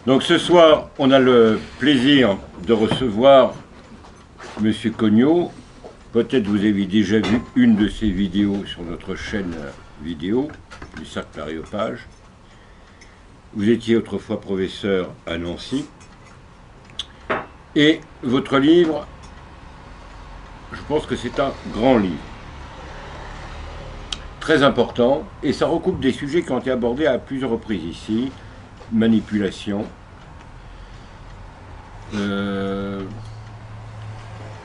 Donc ce soir, on a le plaisir de recevoir Monsieur Cognot. Peut-être vous avez déjà vu une de ses vidéos sur notre chaîne vidéo, du Cercle Aréopage. Vous étiez autrefois professeur à Nancy. Et votre livre, je pense que c'est un grand livre. Très important, et ça recoupe des sujets qui ont été abordés à plusieurs reprises ici. Manipulation.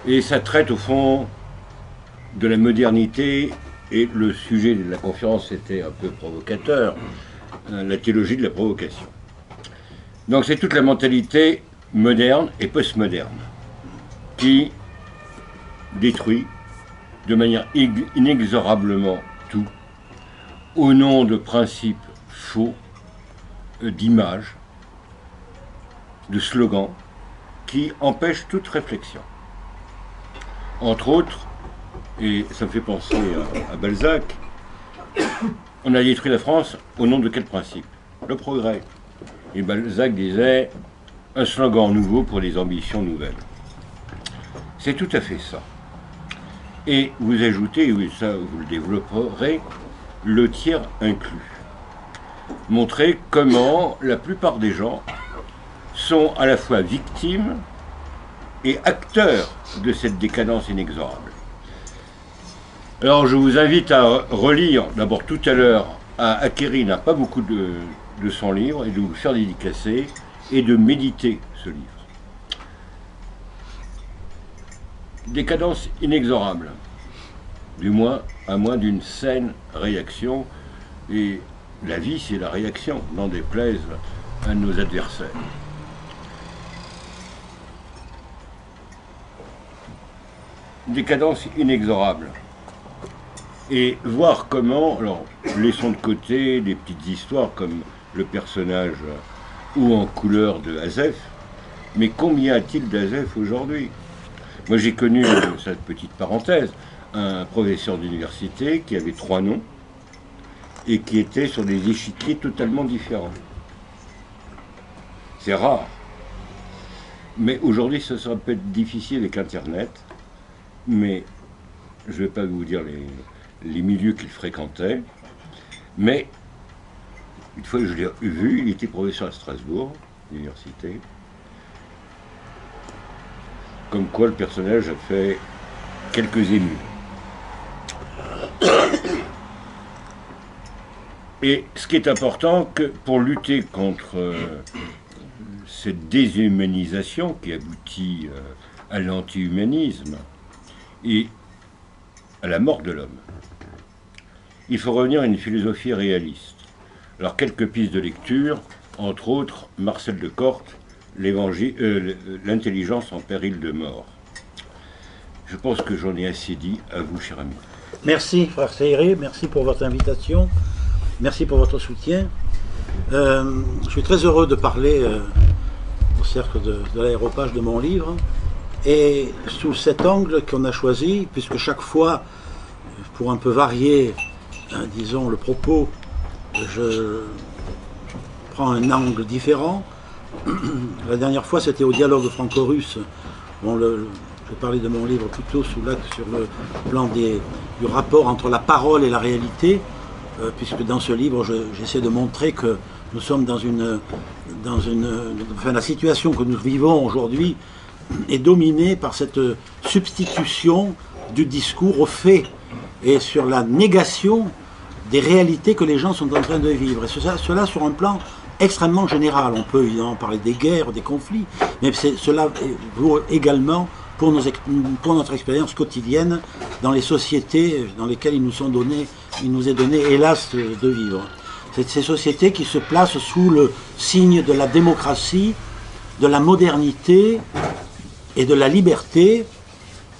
Et ça traite au fond de la modernité, et le sujet de la conférence était un peu provocateur, la théologie de la provocation. Donc c'est toute la mentalité moderne et postmoderne qui détruit de manière inexorablement tout, au nom de principes faux, d'images, de slogans qui empêchent toute réflexion. Entre autres, et ça me fait penser à Balzac, on a détruit la France au nom de quel principe? Le progrès. Et Balzac disait un slogan nouveau pour des ambitions nouvelles. C'est tout à fait ça. Et vous ajoutez, oui, ça vous le développerez, le tiers inclus. Montrer comment la plupart des gens sont à la fois victimes et acteurs de cette décadence inexorable. Alors je vous invite à relire, d'abord tout à l'heure, Akeri n'a pas beaucoup de son livre, et de vous le faire dédicacer, et de méditer ce livre. Décadence inexorable, du moins à moins d'une saine réaction, et la vie c'est la réaction, n'en déplaise à nos adversaires. Décadence inexorable. Et voir comment, alors laissons de côté des petites histoires comme le personnage ou en couleur de Azef, mais combien a-t-il d'Azef aujourd'hui? Moi j'ai connu, cette petite parenthèse, un professeur d'université qui avait 3 noms et qui était sur des échiquiers totalement différents. C'est rare. Mais aujourd'hui ce sera peut-être difficile avec Internet, mais je ne vais pas vous dire les milieux qu'il fréquentait, mais une fois que je l'ai vu, il était professeur à Strasbourg, l'université, comme quoi le personnage a fait quelques émus. Et ce qui est important, que pour lutter contre cette déshumanisation qui aboutit à l'anti-humanisme et à la mort de l'homme, il faut revenir à une philosophie réaliste. Alors quelques pistes de lecture, entre autres Marcel de Corte, l'intelligence en péril de mort. Je pense que j'en ai assez dit, à vous, cher ami. Merci, frère Seyré, merci pour votre invitation, merci pour votre soutien. Je suis très heureux de parler au cercle de l'aéropage de mon livre, et sous cet angle qu'on a choisi, puisque chaque fois, pour un peu varier, disons, le propos, je prends un angle différent. La dernière fois, c'était au dialogue franco-russe. Bon, je parlais de mon livre plutôt sur le plan du rapport entre la parole et la réalité, puisque dans ce livre, j'essaie de montrer que nous sommes enfin, la situation que nous vivons aujourd'hui est dominée par cette substitution du discours aux faits et sur la négation des réalités que les gens sont en train de vivre. Et cela sur un plan extrêmement général. On peut évidemment parler des guerres, des conflits, mais cela vaut également pour notre expérience quotidienne dans les sociétés dans lesquelles il nous est donné, hélas, de vivre. C'est ces sociétés qui se placent sous le signe de la démocratie, de la modernité et de la liberté,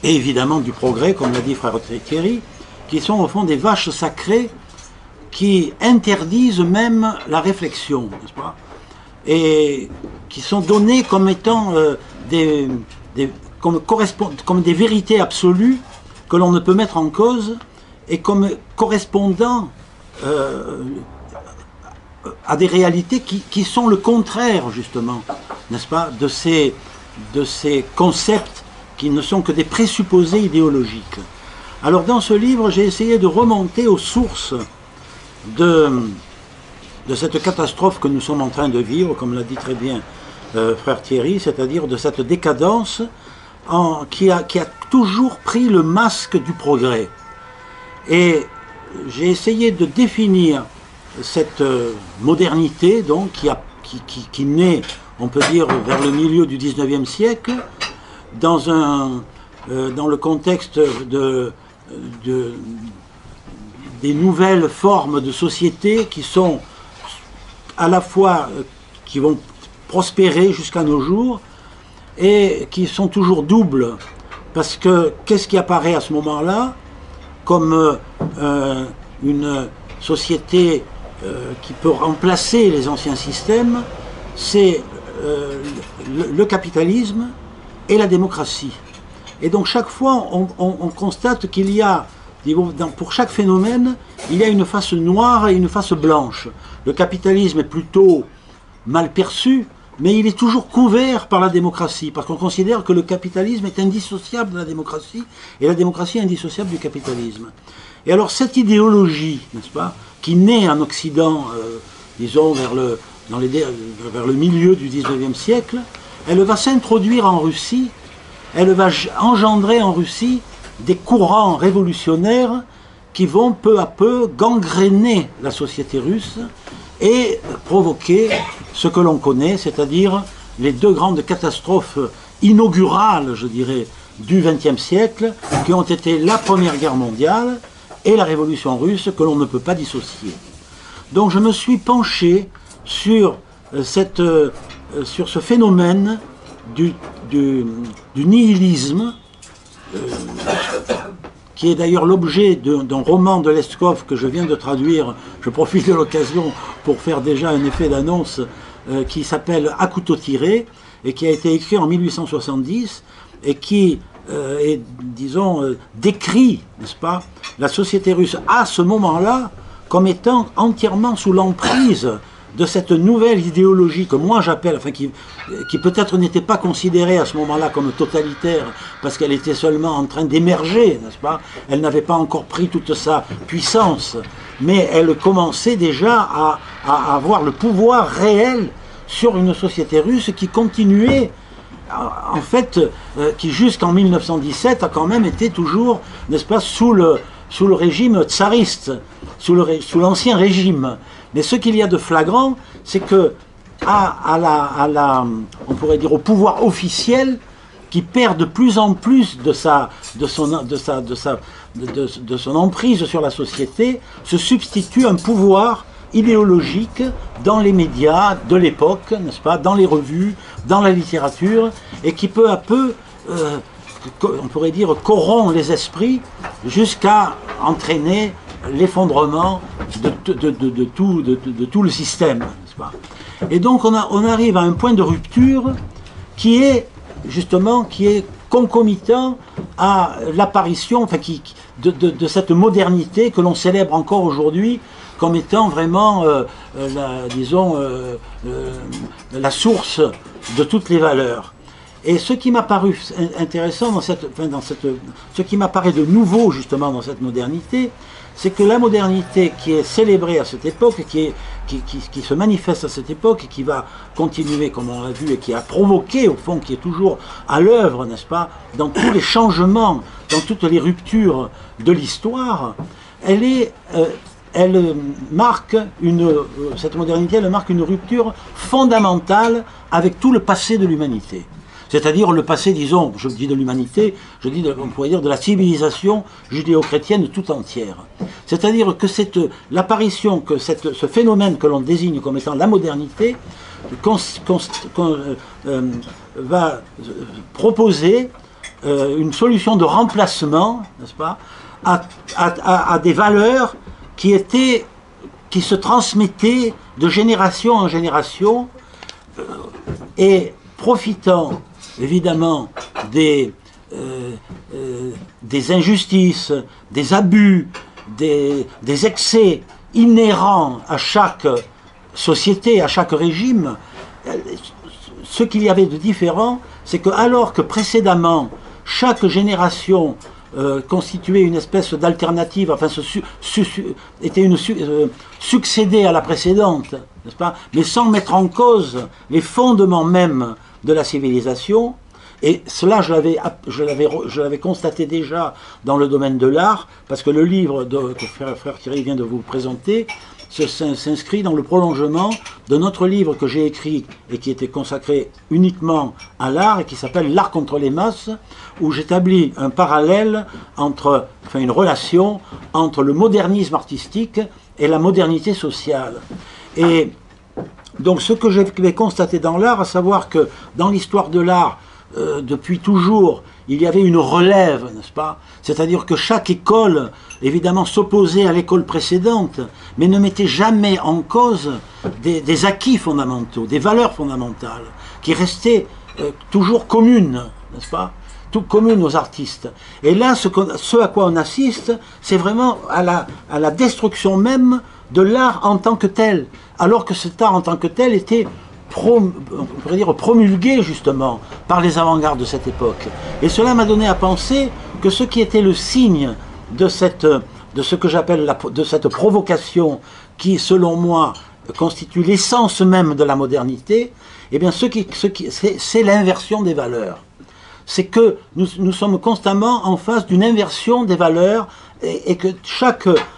et évidemment du progrès, comme l'a dit frère Thierry, qui sont au fond des vaches sacrées qui interdisent même la réflexion, n'est-ce pas? Et qui sont données comme étant comme des vérités absolues que l'on ne peut mettre en cause, et comme correspondant à des réalités qui sont le contraire, justement, n'est-ce pas, de ces concepts qui ne sont que des présupposés idéologiques. Alors dans ce livre, j'ai essayé de remonter aux sources de cette catastrophe que nous sommes en train de vivre, comme l'a dit très bien frère Thierry, c'est-à-dire de cette décadence qui a toujours pris le masque du progrès. Et j'ai essayé de définir cette modernité donc, qui naît, on peut dire, vers le milieu du XIXe siècle, dans le contexte des nouvelles formes de société qui sont à la fois, qui vont prospérer jusqu'à nos jours, et qui sont toujours doubles, parce que qu'est-ce qui apparaît à ce moment-là comme une société qui peut remplacer les anciens systèmes? C'est le capitalisme et la démocratie. Et donc chaque fois on constate qu'il y a, pour chaque phénomène, il y a une face noire et une face blanche. Le capitalisme est plutôt mal perçu, mais il est toujours couvert par la démocratie, parce qu'on considère que le capitalisme est indissociable de la démocratie, et la démocratie est indissociable du capitalisme. Et alors cette idéologie, n'est-ce pas, qui naît en Occident, disons vers le milieu du XIXe siècle, elle va s'introduire en Russie, elle va engendrer en Russie des courants révolutionnaires qui vont peu à peu gangréner la société russe et provoquer ce que l'on connaît, c'est-à-dire les deux grandes catastrophes inaugurales, je dirais, du XXe siècle, qui ont été la Première Guerre mondiale et la Révolution russe, que l'on ne peut pas dissocier. Donc je me suis penché sur ce phénomène du nihilisme, qui est d'ailleurs l'objet d'un roman de Leskov que je viens de traduire. Je profite de l'occasion pour faire déjà un effet d'annonce, qui s'appelle À couteau tiré, et qui a été écrit en 1870, et qui disons, décrit, n'est-ce pas, la société russe à ce moment-là comme étant entièrement sous l'emprise de cette nouvelle idéologie que moi j'appelle, enfin qui peut-être n'était pas considérée à ce moment-là comme totalitaire, parce qu'elle était seulement en train d'émerger, n'est-ce pas? Elle n'avait pas encore pris toute sa puissance, mais elle commençait déjà à avoir le pouvoir réel sur une société russe qui continuait, en fait, qui jusqu'en 1917 a quand même été toujours, n'est-ce pas, sous le régime tsariste, sous l'ancien régime. Mais ce qu'il y a de flagrant, c'est que on pourrait dire au pouvoir officiel, qui perd de plus en plus de son emprise sur la société, se substitue un pouvoir idéologique dans les médias de l'époque, n'est-ce pas, dans les revues, dans la littérature, et qui peu à peu, on pourrait dire, corrompt les esprits jusqu'à entraîner l'effondrement de tout le système, n'est-ce pas? Et donc on arrive à un point de rupture qui est justement concomitant à l'apparition, enfin, de cette modernité que l'on célèbre encore aujourd'hui comme étant vraiment, la source de toutes les valeurs. Et ce qui m'a paru intéressant ce qui m'apparaît de nouveau justement dans cette modernité, c'est que la modernité qui est célébrée à cette époque, qui se manifeste à cette époque, et qui va continuer, comme on l'a vu, et qui a provoqué, au fond, qui est toujours à l'œuvre, n'est-ce pas, dans tous les changements, dans toutes les ruptures de l'histoire, cette modernité, elle marque une rupture fondamentale avec tout le passé de l'humanité. C'est-à-dire le passé, disons, je dis de l'humanité, on pourrait dire de la civilisation judéo-chrétienne tout entière. C'est-à-dire que l'apparition, que ce phénomène que l'on désigne comme étant la modernité, va proposer une solution de remplacement, n'est-ce pas, à des valeurs qui se transmettaient de génération en génération, et profitant évidemment des injustices, des abus, des excès inhérents à chaque société, à chaque régime, ce qu'il y avait de différent, c'est que alors que précédemment, chaque génération constituait une espèce d'alternative, enfin succédait à la précédente, n'est-ce pas, mais sans mettre en cause les fondements même de la civilisation. Et cela, je l'avais constaté déjà dans le domaine de l'art, parce que le livre que frère Thierry vient de vous présenter s'inscrit dans le prolongement de notre livre que j'ai écrit et qui était consacré uniquement à l'art et qui s'appelle L'art contre les masses, où j'établis un parallèle une relation entre le modernisme artistique et la modernité sociale. Et donc ce que j'ai constaté dans l'art, à savoir que dans l'histoire de l'art, depuis toujours, il y avait une relève, n'est-ce pas? C'est-à-dire que chaque école, évidemment, s'opposait à l'école précédente, mais ne mettait jamais en cause des acquis fondamentaux, des valeurs fondamentales, qui restaient toujours communes, n'est-ce pas? Tout communes aux artistes. Et là, ce à quoi on assiste, c'est vraiment à la destruction même de l'art en tant que tel, alors que cet art en tant que tel était on pourrait dire promulgué justement par les avant-gardes de cette époque. Et cela m'a donné à penser que ce qui était le signe de ce que j'appelle de cette provocation qui, selon moi, constitue l'essence même de la modernité, eh bien c'est l'inversion des valeurs. C'est que nous sommes constamment en face d'une inversion des valeurs et que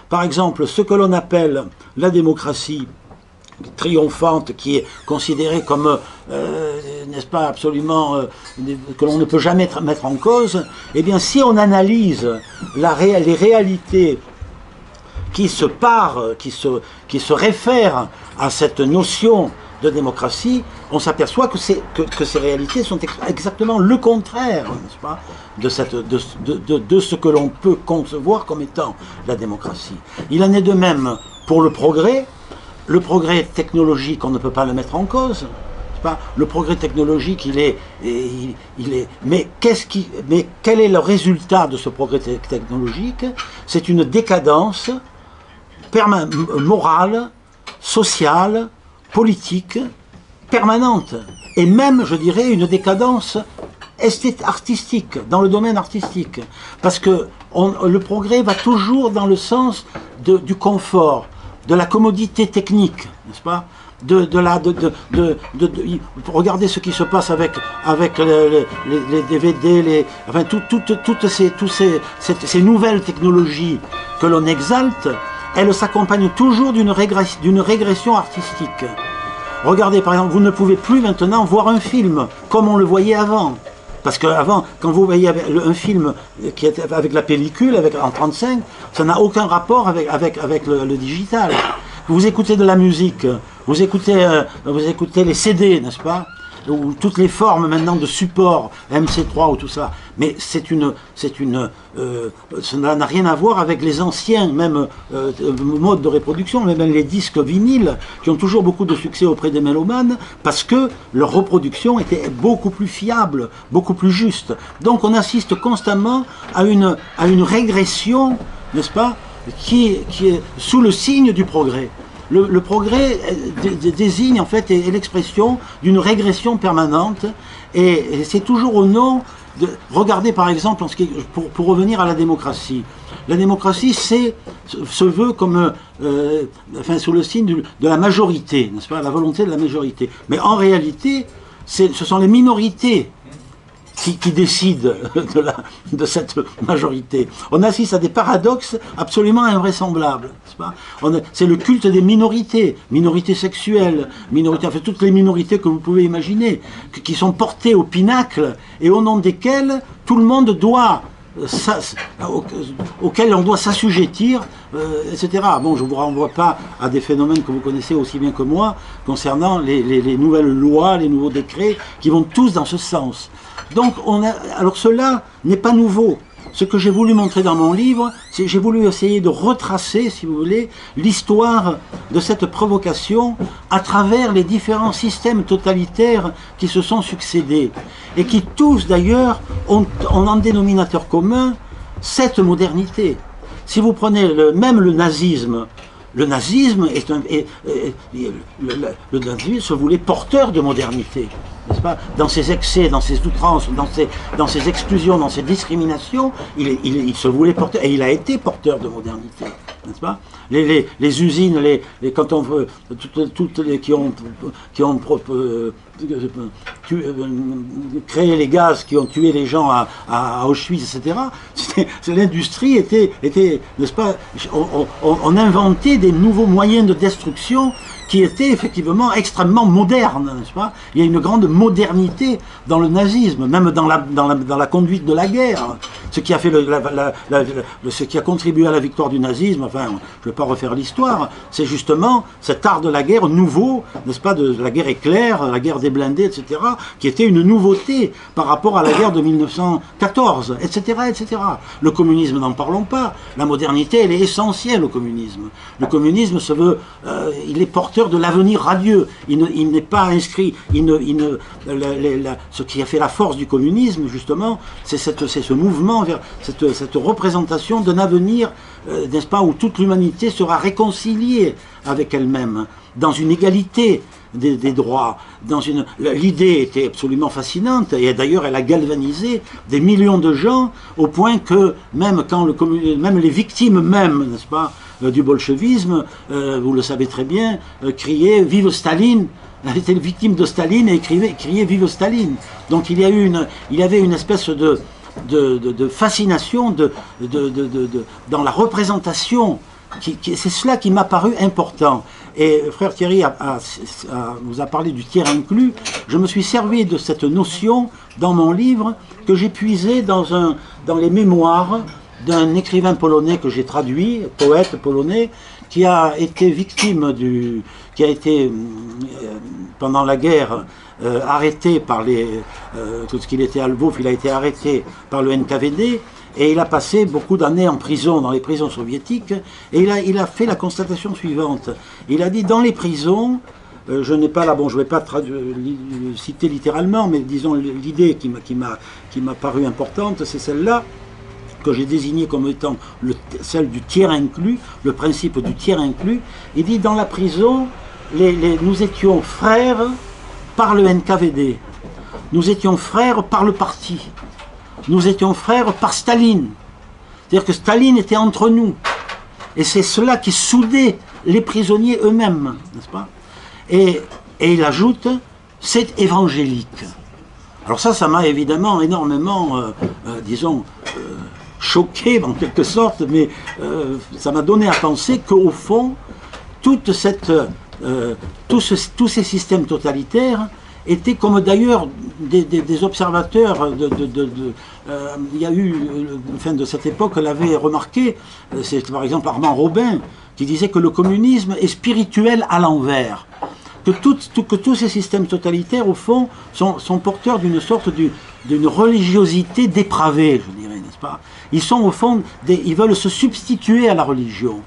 par exemple, ce que l'on appelle la démocratie triomphante, qui est considérée comme, n'est-ce pas, absolument, que l'on ne peut jamais mettre en cause, eh bien, si on analyse les réalités qui se réfèrent à cette notion de démocratie, on s'aperçoit que ces réalités sont exactement le contraire, n'est-ce pas, de ce que l'on peut concevoir comme étant la démocratie. Il en est de même pour le progrès. Le progrès technologique, on ne peut pas le mettre en cause. Pas le progrès technologique, il est. Mais quel est le résultat de ce progrès technologique? C'est une décadence morale, sociale, politique, permanente. Et même, je dirais, une décadence artistique, dans le domaine artistique. Parce que le progrès va toujours dans le sens du confort, de la commodité technique, n'est-ce pas? Regardez ce qui se passe avec les DVD, toutes ces nouvelles technologies que l'on exalte, elles s'accompagnent toujours d'une régression artistique. Regardez par exemple, vous ne pouvez plus maintenant voir un film comme on le voyait avant. Parce qu'avant, quand vous voyez un film qui était avec la pellicule, en 35, ça n'a aucun rapport avec le digital. Vous écoutez de la musique, vous écoutez les CD, n'est-ce pas? Ou toutes les formes maintenant de support, MC3 ou tout ça. Mais ça n'a rien à voir avec les anciens même modes de reproduction, même les disques vinyles, qui ont toujours beaucoup de succès auprès des mélomanes, parce que leur reproduction était beaucoup plus fiable, beaucoup plus juste. Donc on assiste constamment à une régression, n'est-ce pas, qui est sous le signe du progrès. Le progrès désigne en fait est l'expression d'une régression permanente et c'est toujours au nom de... Regardez par exemple, pour revenir à la démocratie. La démocratie se veut comme, sous le signe de la majorité, n'est-ce pas, la volonté de la majorité. Mais en réalité, ce sont les minorités qui décident de cette majorité. On assiste à des paradoxes absolument invraisemblables. C'est le culte des minorités sexuelles, toutes les minorités que vous pouvez imaginer, qui sont portées au pinacle et au nom desquelles tout le monde auquel on doit s'assujettir, etc. Bon, je ne vous renvoie pas à des phénomènes que vous connaissez aussi bien que moi, concernant les nouvelles lois, les nouveaux décrets, qui vont tous dans ce sens. Donc, alors cela n'est pas nouveau. Ce que j'ai voulu montrer dans mon livre, c'est que j'ai voulu essayer de retracer, si vous voulez, l'histoire de cette provocation à travers les différents systèmes totalitaires qui se sont succédés et qui tous d'ailleurs ont en dénominateur commun cette modernité. Si vous prenez même le nazisme, le nazisme le nazisme se voulait porteur de modernité, n'est-ce pas? Dans ses excès, dans ses outrances, dans ses exclusions, dans ses discriminations, il se voulait porteur, et il a été porteur de modernité, n'est-ce pas? Les usines, quand on veut, toutes les qui ont créé les gaz qui ont tué les gens à Auschwitz, etc. L'industrie était, n'est-ce pas? On inventait des nouveaux moyens de destruction qui étaient effectivement extrêmement modernes, n'est-ce pas? Il y a une grande modernité dans le nazisme, même dans la conduite de la guerre. Ce qui a fait ce qui a contribué à la victoire du nazisme, enfin, je ne vais pas refaire l'histoire, c'est justement cet art de la guerre nouveau, n'est-ce pas, de la guerre éclair, la guerre des blindés, etc., qui était une nouveauté par rapport à la guerre de 1914, etc., etc. Le communisme, n'en parlons pas. La modernité, elle est essentielle au communisme. Le communisme se veut, il est porteur de l'avenir radieux. Il n'est pas inscrit. Ce qui a fait la force du communisme, justement, c'est ce mouvement vers cette représentation d'un avenir, n'est-ce pas, où toute l'humanité sera réconciliée avec elle-même, dans une égalité des droits. L'idée était absolument fascinante, et d'ailleurs elle a galvanisé des millions de gens, au point que même les victimes même, n'est-ce pas, du bolchevisme, vous le savez très bien, criaient « Vive Staline !» Elle était victime de Staline et criait « Vive Staline !» Donc il y avait une espèce de fascination dans la représentation. C'est cela qui m'a paru important. Et frère Thierry vous a parlé du tiers inclus. Je me suis servi de cette notion dans mon livre que j'ai puisé dans les mémoires d'un écrivain polonais que j'ai traduit, poète polonais, qui a été victime qui a été pendant la guerre arrêté par tout ce qu'il était à Lvov, il a été arrêté par le NKVD. Et il a passé beaucoup d'années en prison, dans les prisons soviétiques, et il a fait la constatation suivante. Il a dit, dans les prisons, je n'ai pas là, bon, je ne vais pas citer littéralement, mais disons l'idée qui m'a paru importante, c'est celle-là, que j'ai désignée comme étant celle du tiers inclus, le principe du tiers inclus. Il dit, dans la prison, nous étions frères par le NKVD, nous étions frères par le parti. Nous étions frères par Staline. C'est-à-dire que Staline était entre nous. Et c'est cela qui soudait les prisonniers eux-mêmes, n'est-ce pas? Et il ajoute, c'est évangélique. Alors ça m'a évidemment énormément, disons, choqué en quelque sorte, mais ça m'a donné à penser qu'au fond, tous ces systèmes totalitaires étaient comme d'ailleurs des observateurs il y a eu, fin de cette époque, l'avait remarqué, c'est par exemple Armand Robin, qui disait que le communisme est spirituel à l'envers. Que tous ces systèmes totalitaires, au fond, sont porteurs d'une sorte d'une religiosité dépravée, je dirais, n'est-ce pas? Ils sont, au fond, ils veulent se substituer à la religion.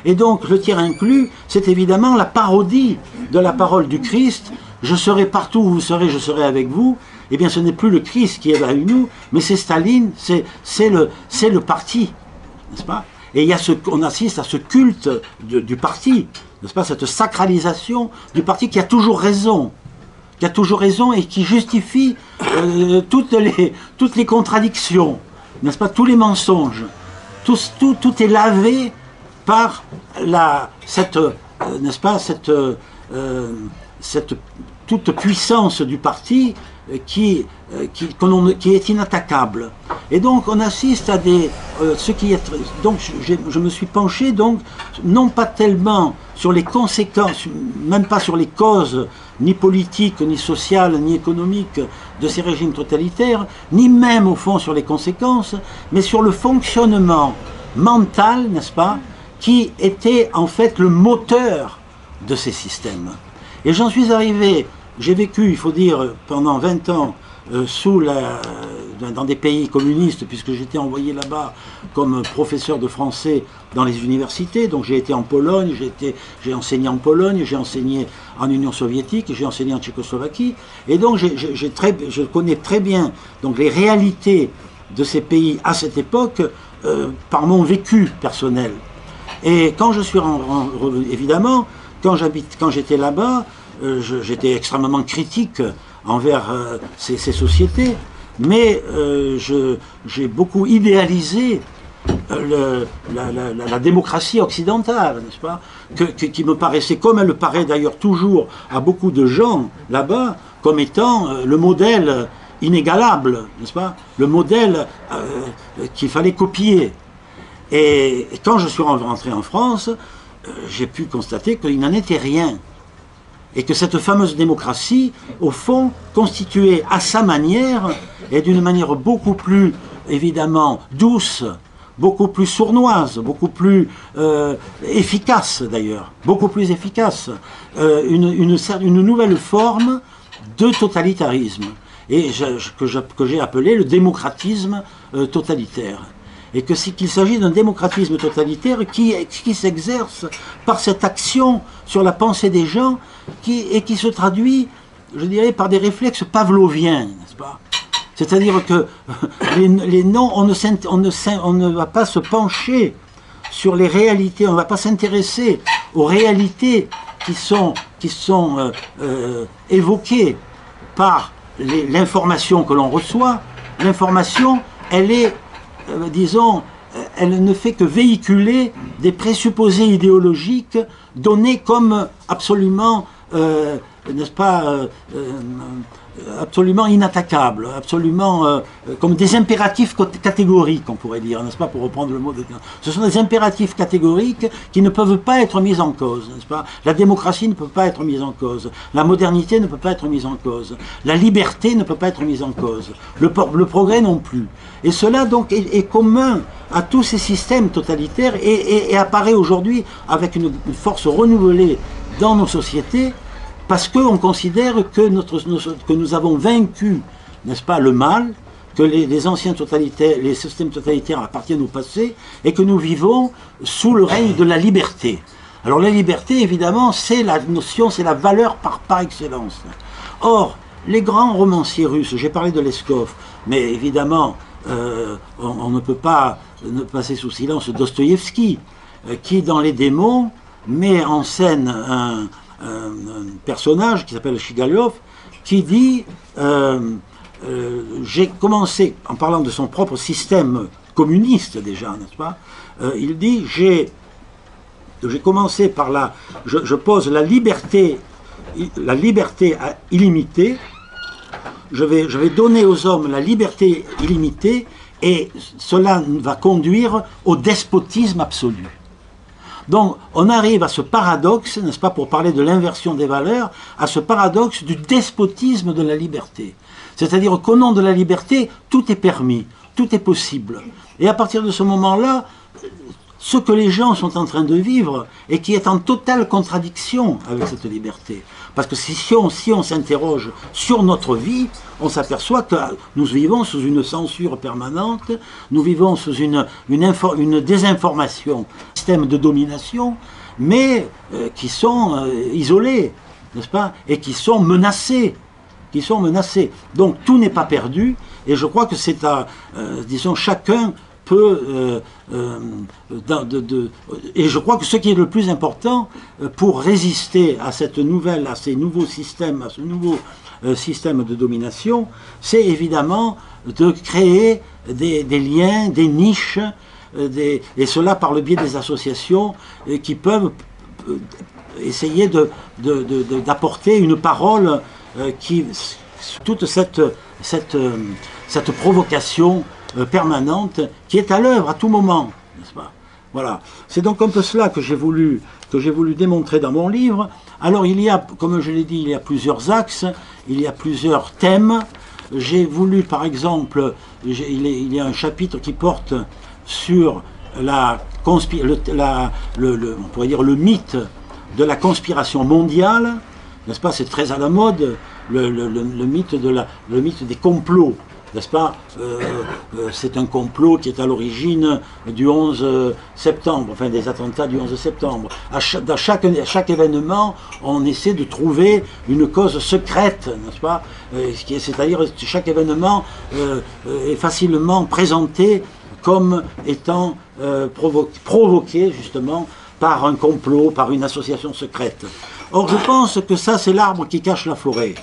Et donc, le tiers inclus, c'est évidemment la parodie de la parole du Christ. Je serai partout où vous serez, je serai avec vous. Eh bien, ce n'est plus le Christ qui est avec nous, mais c'est Staline, c'est le parti, n'est-ce pas? Et on assiste à ce culte du parti, n'est-ce pas? Cette sacralisation du parti qui a toujours raison, et qui justifie toutes les contradictions, n'est-ce pas? Tous les mensonges, tout est lavé par n'est-ce pas, cette toute puissance du parti qui est inattaquable. Et donc on assiste à donc je me suis penché, donc, non pas tellement sur les conséquences, même pas sur les causes, ni politiques, ni sociales, ni économiques de ces régimes totalitaires, ni même au fond sur les conséquences, mais sur le fonctionnement mental, n'est-ce pas, qui était en fait le moteur de ces systèmes. Et j'en suis arrivé, j'ai vécu, il faut dire, pendant 20 ans dans des pays communistes, puisque j'étais envoyé là-bas comme professeur de français dans les universités. Donc j'ai été en Pologne, j'ai enseigné en Pologne, j'ai enseigné en Union soviétique, j'ai enseigné en Tchécoslovaquie. Et donc je connais très bien donc, les réalités de ces pays à cette époque par mon vécu personnel. Et quand je suis évidemment, quand j'étais là-bas, j'étais extrêmement critique envers ces sociétés, mais j'ai beaucoup idéalisé la démocratie occidentale, n'est-ce pas, qui me paraissait, comme elle le paraît d'ailleurs toujours à beaucoup de gens là-bas, comme étant le modèle inégalable, n'est-ce pas, le modèle qu'il fallait copier. Et quand je suis rentré en France, j'ai pu constater qu'il n'en était rien. Et que cette fameuse démocratie, au fond, constituait à sa manière, et d'une manière beaucoup plus, évidemment, douce, beaucoup plus sournoise, beaucoup plus efficace d'ailleurs, beaucoup plus efficace, une nouvelle forme de totalitarisme, et que j'ai appelé le démocratisme totalitaire. Et qu'il s'agit d'un démocratisme totalitaire qui s'exerce par cette action sur la pensée des gens et qui se traduit, je dirais, par des réflexes pavloviens, n'est-ce pas? C'est-à-dire que on ne va pas se pencher sur les réalités, on ne va pas s'intéresser aux réalités qui sont évoquées par l'information que l'on reçoit. L'information, elle est, disons, elle ne fait que véhiculer des présupposés idéologiques donnés comme absolument, n'est-ce pas, absolument inattaquables, absolument comme des impératifs catégoriques, on pourrait dire, n'est-ce pas, pour reprendre le mot de... Ce sont des impératifs catégoriques qui ne peuvent pas être mis en cause, n'est-ce pas? La démocratie ne peut pas être mise en cause, la modernité ne peut pas être mise en cause, la liberté ne peut pas être mise en cause, le progrès non plus. Et cela donc est commun à tous ces systèmes totalitaires et apparaît aujourd'hui avec une force renouvelée dans nos sociétés, parce qu'on considère que nous avons vaincu, n'est-ce pas, le mal, que les anciens totalitaires, les systèmes totalitaires appartiennent au passé, et que nous vivons sous le règne de la liberté. Alors la liberté, évidemment, c'est la notion, c'est la valeur par excellence. Or, les grands romanciers russes, j'ai parlé de Leskov, mais évidemment, on ne peut pas passer sous silence Dostoïevski, qui, dans Les Démons, met en scène un personnage qui s'appelle Shigaliov, qui dit j'ai commencé, en parlant de son propre système communiste déjà, n'est-ce pas, il dit j'ai commencé par je pose la liberté illimitée, je vais donner aux hommes la liberté illimitée, et cela va conduire au despotisme absolu. Donc on arrive à ce paradoxe, n'est-ce pas, pour parler de l'inversion des valeurs, à ce paradoxe du despotisme de la liberté. C'est-à-dire qu'au nom de la liberté, tout est permis, tout est possible. Et à partir de ce moment-là, ce que les gens sont en train de vivre et qui est en totale contradiction avec cette liberté. Parce que si on s'interroge sur notre vie, on s'aperçoit que nous vivons sous une censure permanente, nous vivons sous une désinformation, un système de domination, mais qui sont isolés, n'est-ce pas, et qui sont menacés. Donc tout n'est pas perdu, et je crois que c'est disons, chacun peut, et je crois que ce qui est le plus important pour résister à ces nouveaux systèmes, à ce nouveau système de domination, c'est évidemment de créer des liens, des niches, et cela par le biais des associations qui peuvent essayer d'apporter une parole toute cette provocation permanente qui est à l'œuvre à tout moment, n'est-ce pas? Voilà. C'est donc un peu cela que j'ai voulu démontrer dans mon livre. Alors il y a, comme je l'ai dit, il y a plusieurs axes, il y a plusieurs thèmes. J'ai voulu, par exemple, il y a un chapitre qui porte sur on pourrait dire le mythe de la conspiration mondiale, n'est-ce pas? C'est très à la mode, le mythe des complots. N'est-ce pas? C'est un complot qui est à l'origine du 11 septembre, enfin des attentats du 11 septembre. Dans chaque événement, on essaie de trouver une cause secrète, n'est-ce pas? C'est-à-dire que chaque événement est facilement présenté comme étant provoqués justement par un complot, par une association secrète. Or je pense que ça c'est l'arbre qui cache la forêt.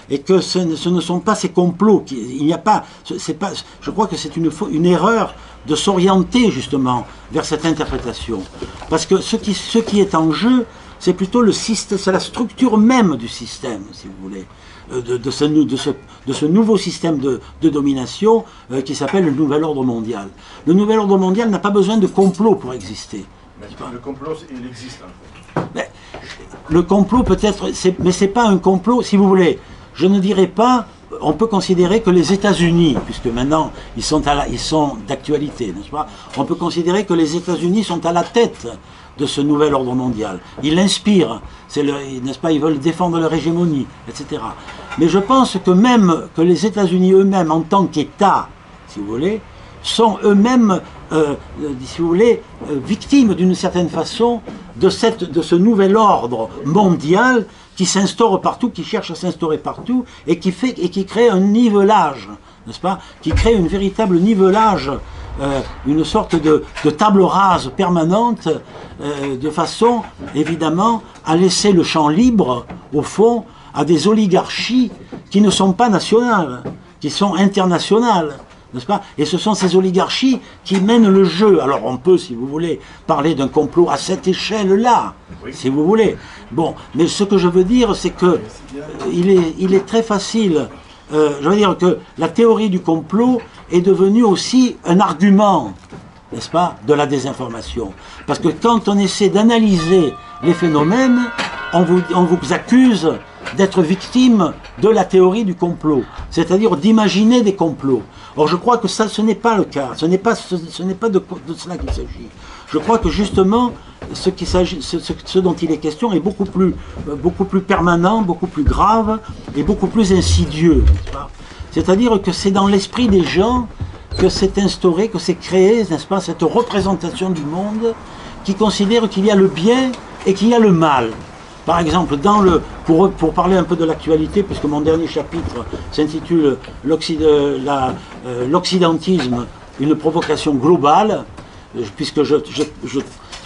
Et que ce ne sont pas ces complots, il n'y a pas, je crois que c'est une erreur de s'orienter justement vers cette interprétation. Parce que ce qui est en jeu, c'est plutôt le système, c'est la structure même du système, si vous voulez, de ce nouveau système de domination qui s'appelle le nouvel ordre mondial. Le nouvel ordre mondial n'a pas besoin de complot pour exister. Le complot, il existe. Mais, le complot peut-être, mais c'est pas un complot, si vous voulez. Je ne dirais pas, on peut considérer que les États-Unis, puisque maintenant ils sont d'actualité, n'est-ce pas? On peut considérer que les États-Unis sont à la tête de ce nouvel ordre mondial. Ils l'inspirent, n'est-ce pas? Ils veulent défendre leur hégémonie, etc. Mais je pense que même que les États-Unis eux-mêmes, en tant qu'État, si vous voulez, sont eux-mêmes, si vous voulez, victimes d'une certaine façon de ce nouvel ordre mondial qui s'instaure partout, qui cherche à s'instaurer partout, et qui crée un nivelage, n'est-ce pas? Qui crée une véritable nivelage, une sorte de table rase permanente, de façon, évidemment, à laisser le champ libre, au fond, à des oligarchies qui ne sont pas nationales, qui sont internationales. N'est-ce pas? Et ce sont ces oligarchies qui mènent le jeu. Alors on peut, si vous voulez, parler d'un complot à cette échelle-là, oui, si vous voulez. Bon, mais ce que je veux dire, c'est que il est très facile. Je veux dire que la théorie du complot est devenue aussi un argument, n'est-ce pas, de la désinformation. Parce que quand on essaie d'analyser les phénomènes, on vous accuse d'être victime de la théorie du complot, c'est-à-dire d'imaginer des complots. Or je crois que ça, ce n'est pas le cas, ce n'est pas de cela qu'il s'agit. Je crois que justement, ce dont il est question est beaucoup plus permanent, beaucoup plus grave et beaucoup plus insidieux. C'est-à-dire que c'est dans l'esprit des gens que s'est instauré, que s'est créé, n'est-ce pas, cette représentation du monde qui considère qu'il y a le bien et qu'il y a le mal. Par exemple, pour parler un peu de l'actualité, puisque mon dernier chapitre s'intitule l'Occidentisme, une provocation globale, puisque si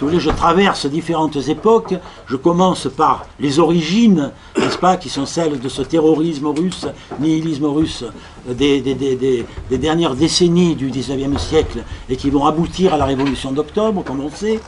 vous voulez, je traverse différentes époques, je commence par les origines, n'est-ce pas, qui sont celles de ce terrorisme russe, nihilisme russe, des dernières décennies du XIXe siècle, et qui vont aboutir à la révolution d'octobre, comme on sait.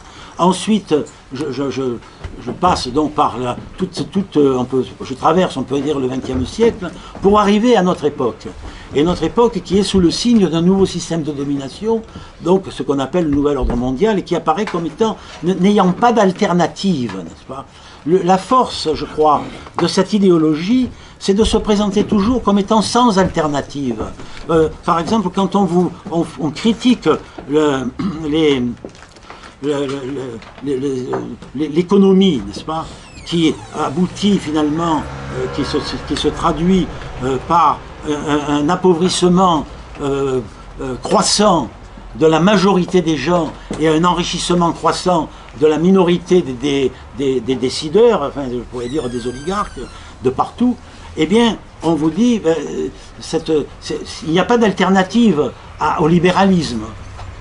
Ensuite, je passe donc par je traverse, on peut dire, le XXe siècle, pour arriver à notre époque. Et notre époque qui est sous le signe d'un nouveau système de domination, donc ce qu'on appelle le nouvel ordre mondial, et qui apparaît comme étant, n'ayant pas d'alternative, n'est-ce pas? La force, je crois, de cette idéologie, c'est de se présenter toujours comme étant sans alternative. Par exemple, quand on critique l'économie, n'est-ce pas, qui aboutit finalement, qui se traduit par un appauvrissement croissant de la majorité des gens et un enrichissement croissant de la minorité des décideurs, enfin je pourrais dire des oligarques de partout, eh bien on vous dit il n'y a pas d'alternative au libéralisme.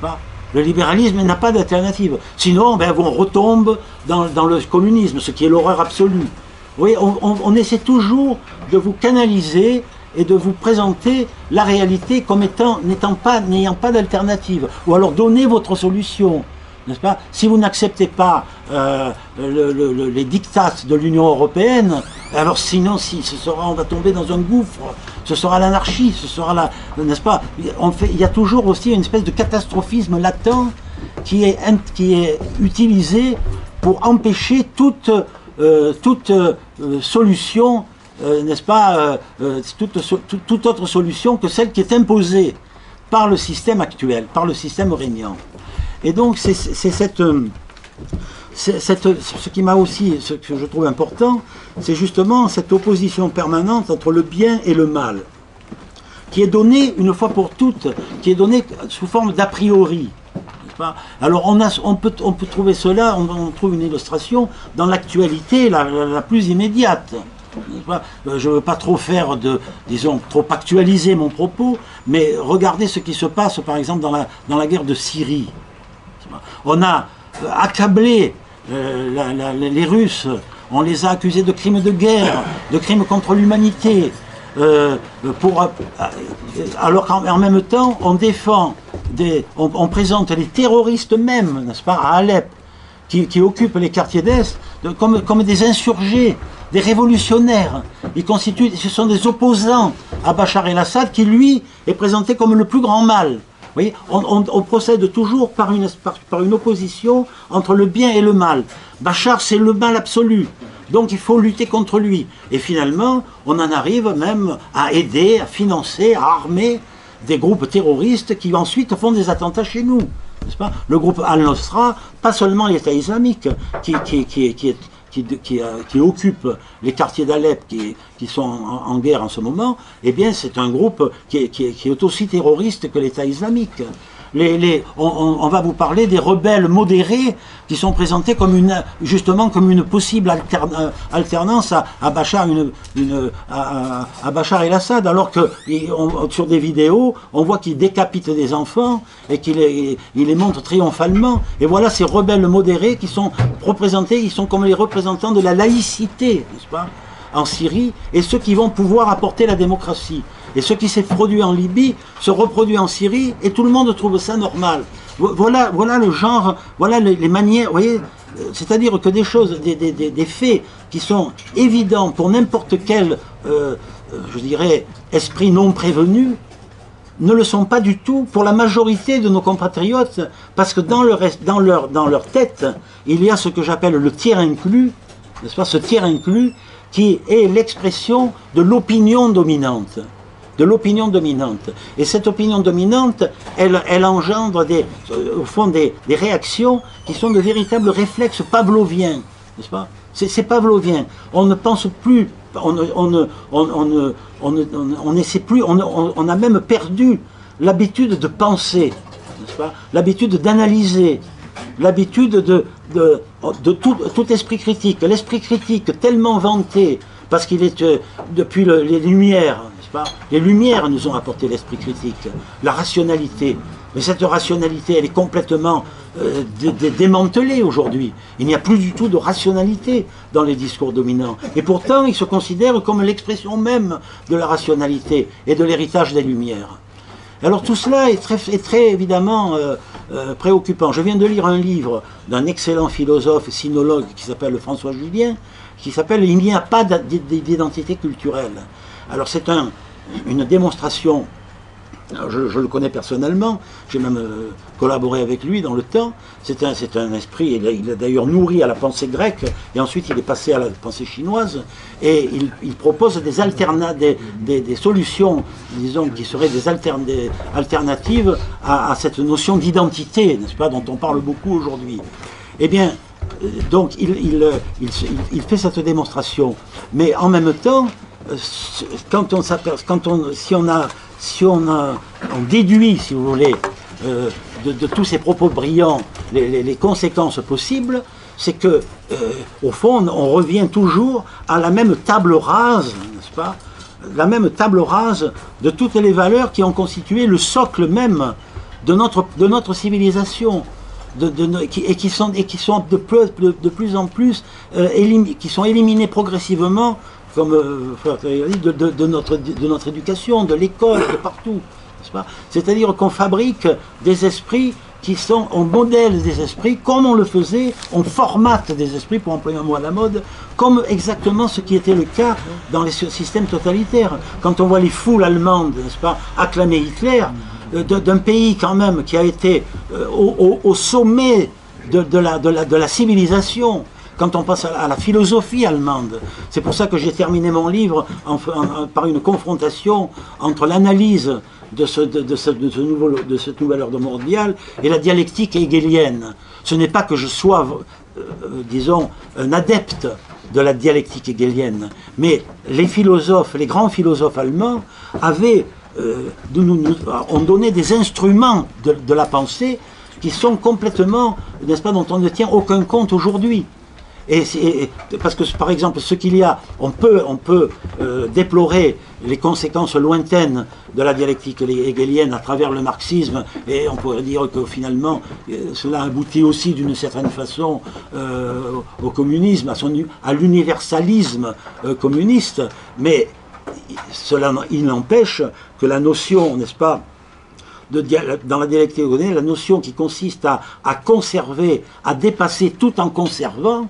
Pas. Le libéralisme n'a pas d'alternative. Sinon, on retombe dans le communisme, ce qui est l'horreur absolue. Vous voyez, on essaie toujours de vous canaliser et de vous présenter la réalité comme n'ayant pas d'alternative. Ou alors donner votre solution, n'est-ce pas? Si vous n'acceptez pas les diktats de l'Union européenne, alors sinon, on va tomber dans un gouffre. Ce sera l'anarchie, ce sera n'est-ce pas? Il y a toujours aussi une espèce de catastrophisme latent qui est utilisé pour empêcher toute solution, n'est-ce pas, toute autre solution que celle qui est imposée par le système actuel, par le système régnant. Et donc c'est ce qui m'a aussi, ce que je trouve important, c'est justement cette opposition permanente entre le bien et le mal, qui est donnée une fois pour toutes, qui est donnée sous forme d'a priori. Alors on peut trouver cela, on trouve une illustration dans l'actualité la plus immédiate. Je ne veux pas trop faire disons, trop actualiser mon propos, mais regardez ce qui se passe, par exemple, dans la guerre de Syrie. On a accablé les Russes, on les a accusés de crimes de guerre, de crimes contre l'humanité, alors qu'en même temps, on défend, on présente les terroristes même, n'est-ce pas, à Alep, qui occupent les quartiers d'Est, comme des insurgés, des révolutionnaires. Ce sont des opposants à Bachar el-Assad qui, lui, est présenté comme le plus grand mal. Vous voyez, on procède toujours par une opposition entre le bien et le mal. Bachar, c'est le mal absolu. Donc il faut lutter contre lui. Et finalement, on en arrive même à aider, à financer, à armer des groupes terroristes qui ensuite font des attentats chez nous. N'est-ce pas? Le groupe Al-Nosra, pas seulement l'État islamique, qui occupe les quartiers d'Alep qui sont en guerre en ce moment, eh bien c'est un groupe qui est aussi terroriste que l'État islamique. On va vous parler des rebelles modérés qui sont présentés comme justement comme une possible alternance à Bachar, à Bachar el-Assad, alors que sur des vidéos, on voit qu'il décapite des enfants et qu'il les montre triomphalement. Et voilà ces rebelles modérés qui sont représentés, ils sont comme les représentants de la laïcité, n'est-ce pas, en Syrie, et ceux qui vont pouvoir apporter la démocratie. Et ce qui s'est produit en Libye se reproduit en Syrie et tout le monde trouve ça normal. Voilà le genre, voilà les manières, vous voyez, c'est-à-dire que des choses, des faits qui sont évidents pour n'importe quel, je dirais, esprit non prévenu, ne le sont pas du tout pour la majorité de nos compatriotes, parce que dans leur tête, il y a ce que j'appelle le tiers inclus, n'est-ce pas, ce tiers inclus qui est l'expression de l'opinion dominante. De l'opinion dominante. Et cette opinion dominante, elle engendre au fond des réactions qui sont de véritables réflexes pavloviens, n'est-ce pas? C'est pavlovien. On ne pense plus, on n'essaie plus, on a même perdu l'habitude de penser, n'est-ce pas? L'habitude d'analyser, l'habitude de tout esprit critique. L'esprit critique tellement vanté, parce qu'il est depuis les Lumières, n'est-ce pas? Les Lumières nous ont apporté l'esprit critique, la rationalité. Mais cette rationalité, elle est complètement démantelée aujourd'hui. Il n'y a plus du tout de rationalité dans les discours dominants. Et pourtant, ils se considèrent comme l'expression même de la rationalité et de l'héritage des Lumières. Alors tout cela est très évidemment préoccupant. Je viens de lire un livre d'un excellent philosophe, sinologue, qui s'appelle François Julien, qui s'appelle « Il n'y a pas d'identité culturelle ». Alors c'est une démonstration, je le connais personnellement, j'ai même collaboré avec lui dans le temps, c'est un esprit, il a d'ailleurs nourri à la pensée grecque, et ensuite il est passé à la pensée chinoise, et il propose des solutions, disons, qui seraient des alternatives à cette notion d'identité, n'est-ce pas, dont on parle beaucoup aujourd'hui. Eh bien, donc il fait cette démonstration, mais en même temps, on déduit, si vous voulez, de tous ces propos brillants, les conséquences possibles, c'est que, au fond, on revient toujours à la même table rase, n'est-ce pas? La même table rase de toutes les valeurs qui ont constitué le socle même de notre civilisation. Qui sont de plus en plus qui sont éliminés progressivement, comme de notre éducation, de l'école, de partout. C'est-à-dire qu'on fabrique des esprits on modèle des esprits comme on le faisait, on formate des esprits, pour employer un mot à la mode, comme exactement ce qui était le cas dans les systèmes totalitaires. Quand on voit les foules allemandes, n'est-ce pas, acclamer Hitler, d'un pays quand même qui a été au sommet de la civilisation, quand on passe à la philosophie allemande. C'est pour ça que j'ai terminé mon livre par une confrontation entre l'analyse de cette nouvel ordre mondial et la dialectique hegelienne. Ce n'est pas que je sois, disons, un adepte de la dialectique hegelienne, mais les grands philosophes allemands ont donné des instruments de la pensée qui sont complètement, n'est-ce pas, dont on ne tient aucun compte aujourd'hui. Parce que par exemple, ce qu'il y a, on peut déplorer les conséquences lointaines de la dialectique hegelienne à travers le marxisme, et on pourrait dire que finalement cela aboutit aussi d'une certaine façon au communisme, à l'universalisme communiste, mais il n'empêche que la notion, n'est-ce pas, dans la dialectique hegelienne, la notion qui consiste à conserver, à dépasser tout en conservant,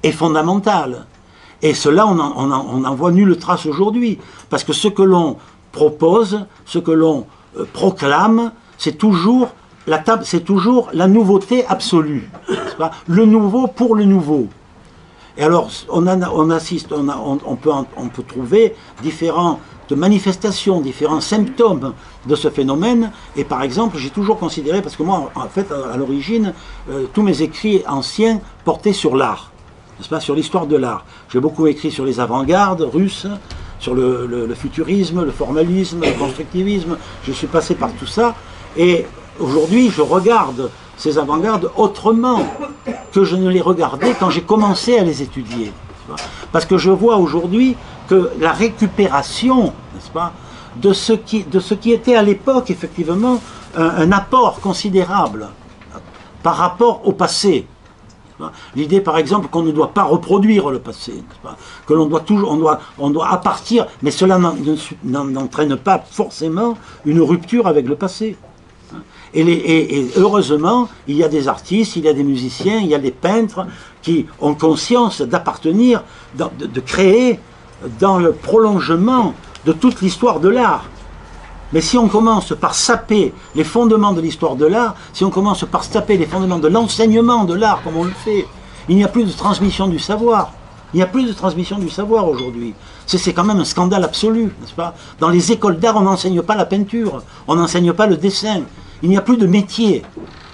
est fondamentale. Et cela, on n'en voit nulle trace aujourd'hui. Parce que ce que l'on propose, ce que l'on proclame, c'est toujours la nouveauté absolue. Le nouveau pour le nouveau. Et alors, on peut trouver différentes manifestations, différents symptômes de ce phénomène. Et par exemple, j'ai toujours considéré, parce que moi, en fait, à l'origine, tous mes écrits anciens portaient sur l'art. N'est-ce pas, sur l'histoire de l'art. J'ai beaucoup écrit sur les avant-gardes russes, sur le futurisme, le formalisme, le constructivisme. Je suis passé par tout ça. Et aujourd'hui, je regarde ces avant-gardes autrement que je ne les regardais quand j'ai commencé à les étudier. Parce que je vois aujourd'hui que la récupération, n'est-ce pas, de ce qui était à l'époque, effectivement, un apport considérable par rapport au passé. L'idée, par exemple, qu'on ne doit pas reproduire le passé, que l'on doit toujours, on doit à partir, mais cela n'entraîne pas forcément une rupture avec le passé. Et heureusement, il y a des artistes, il y a des musiciens, il y a des peintres qui ont conscience d'appartenir, de créer dans le prolongement de toute l'histoire de l'art. Mais si on commence par saper les fondements de l'histoire de l'art, si on commence par saper les fondements de l'enseignement de l'art, comme on le fait, il n'y a plus de transmission du savoir. Il n'y a plus de transmission du savoir aujourd'hui. C'est quand même un scandale absolu, n'est-ce pas? Dans les écoles d'art, on n'enseigne pas la peinture, on n'enseigne pas le dessin. Il n'y a plus de métier.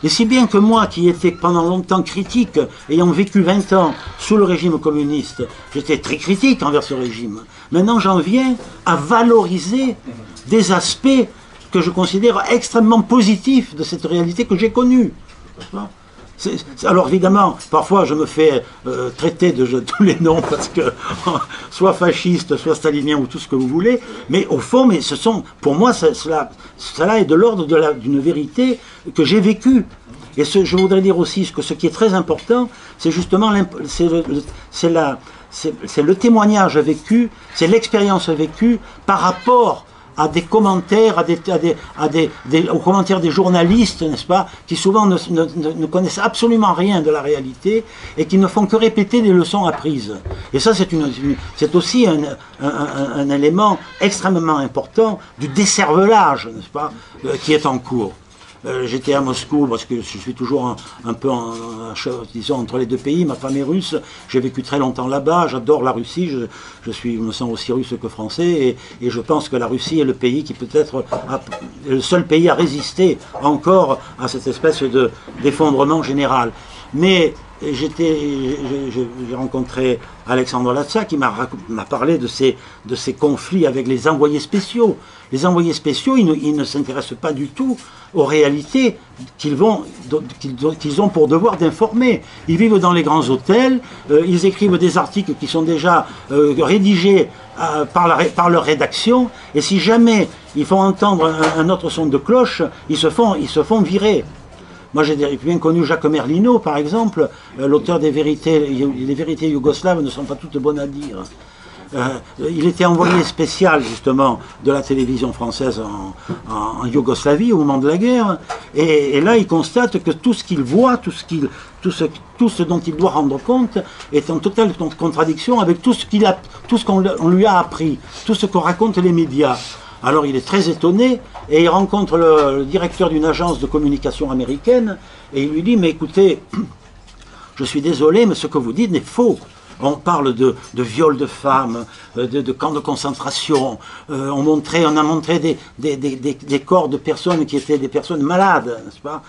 Et si bien que moi, qui étais pendant longtemps critique, ayant vécu 20 ans sous le régime communiste, j'étais très critique envers ce régime. Maintenant, j'en viens à valoriser des aspects que je considère extrêmement positifs de cette réalité que j'ai connue. Alors évidemment, parfois je me fais traiter de tous les noms parce que soit fasciste, soit stalinien ou tout ce que vous voulez, mais au fond, pour moi, cela est de l'ordre d'une vérité que j'ai vécue. Et je voudrais dire aussi que ce qui est très important, c'est justement c'est le témoignage vécu, c'est l'expérience vécue par rapport à des commentaires, aux commentaires des journalistes, n'est-ce pas, qui souvent ne connaissent absolument rien de la réalité et qui ne font que répéter des leçons apprises. Et ça, c'est aussi un élément extrêmement important du décervelage, n'est-ce pas, qui est en cours. J'étais à Moscou parce que je suis toujours un peu disons, entre les deux pays. Ma femme est russe, j'ai vécu très longtemps là-bas, j'adore la Russie, je me sens aussi russe que français, et je pense que la Russie est le pays qui peut-être est le seul pays à résister encore à cette espèce d'effondrement général. Mais j'ai rencontré Alexandre Latsa qui m'a parlé de ces conflits avec les envoyés spéciaux. Les envoyés spéciaux, ils ne s'intéressent pas du tout aux réalités qu'ils ont pour devoir d'informer. Ils vivent dans les grands hôtels, ils écrivent des articles qui sont déjà rédigés par leur rédaction, et si jamais ils font entendre un autre son de cloche, ils se font virer. Moi, j'ai bien connu Jacques Merlino, par exemple, l'auteur des vérités. Les vérités yougoslaves ne sont pas toutes bonnes à dire. Il était envoyé spécial, justement, de la télévision française en Yougoslavie au moment de la guerre. Et là, il constate que tout ce qu'il voit, tout ce dont il doit rendre compte, est en totale contradiction avec tout ce qu'on lui a appris, tout ce qu'on racontent les médias. Alors il est très étonné et il rencontre le directeur d'une agence de communication américaine et il lui dit « Mais écoutez, je suis désolé, mais ce que vous dites est faux. On parle de viols de femmes, de camps de concentration. On a montré des corps de personnes qui étaient des personnes malades, n'est-ce pas?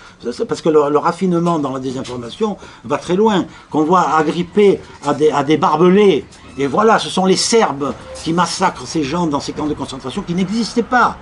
Parce que le raffinement dans la désinformation va très loin. Qu'on voit agrippés à des barbelés. Et voilà, ce sont les Serbes qui massacrent ces gens dans ces camps de concentration qui n'existaient pas.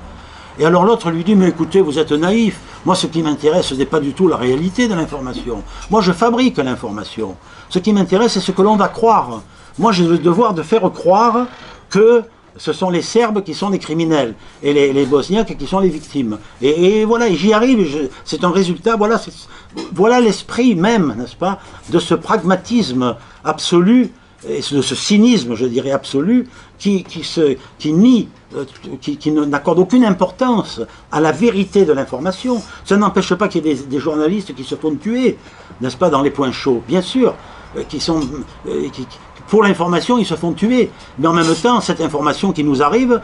Et alors l'autre lui dit, mais écoutez, vous êtes naïf. Moi, ce qui m'intéresse, ce n'est pas du tout la réalité de l'information. Moi, je fabrique l'information. Ce qui m'intéresse, c'est ce que l'on va croire. Moi, j'ai le devoir de faire croire que ce sont les Serbes qui sont les criminels et les Bosniaques qui sont les victimes. Et voilà, j'y arrive, c'est un résultat, voilà l'esprit même, n'est-ce pas, de ce pragmatisme absolu, et de ce cynisme, je dirais, absolu, qui n'accorde aucune importance à la vérité de l'information. Ça n'empêche pas qu'il y ait des journalistes qui se font tuer, n'est-ce pas, dans les points chauds, bien sûr, pour l'information, ils se font tuer. Mais en même temps, cette information qui nous arrive,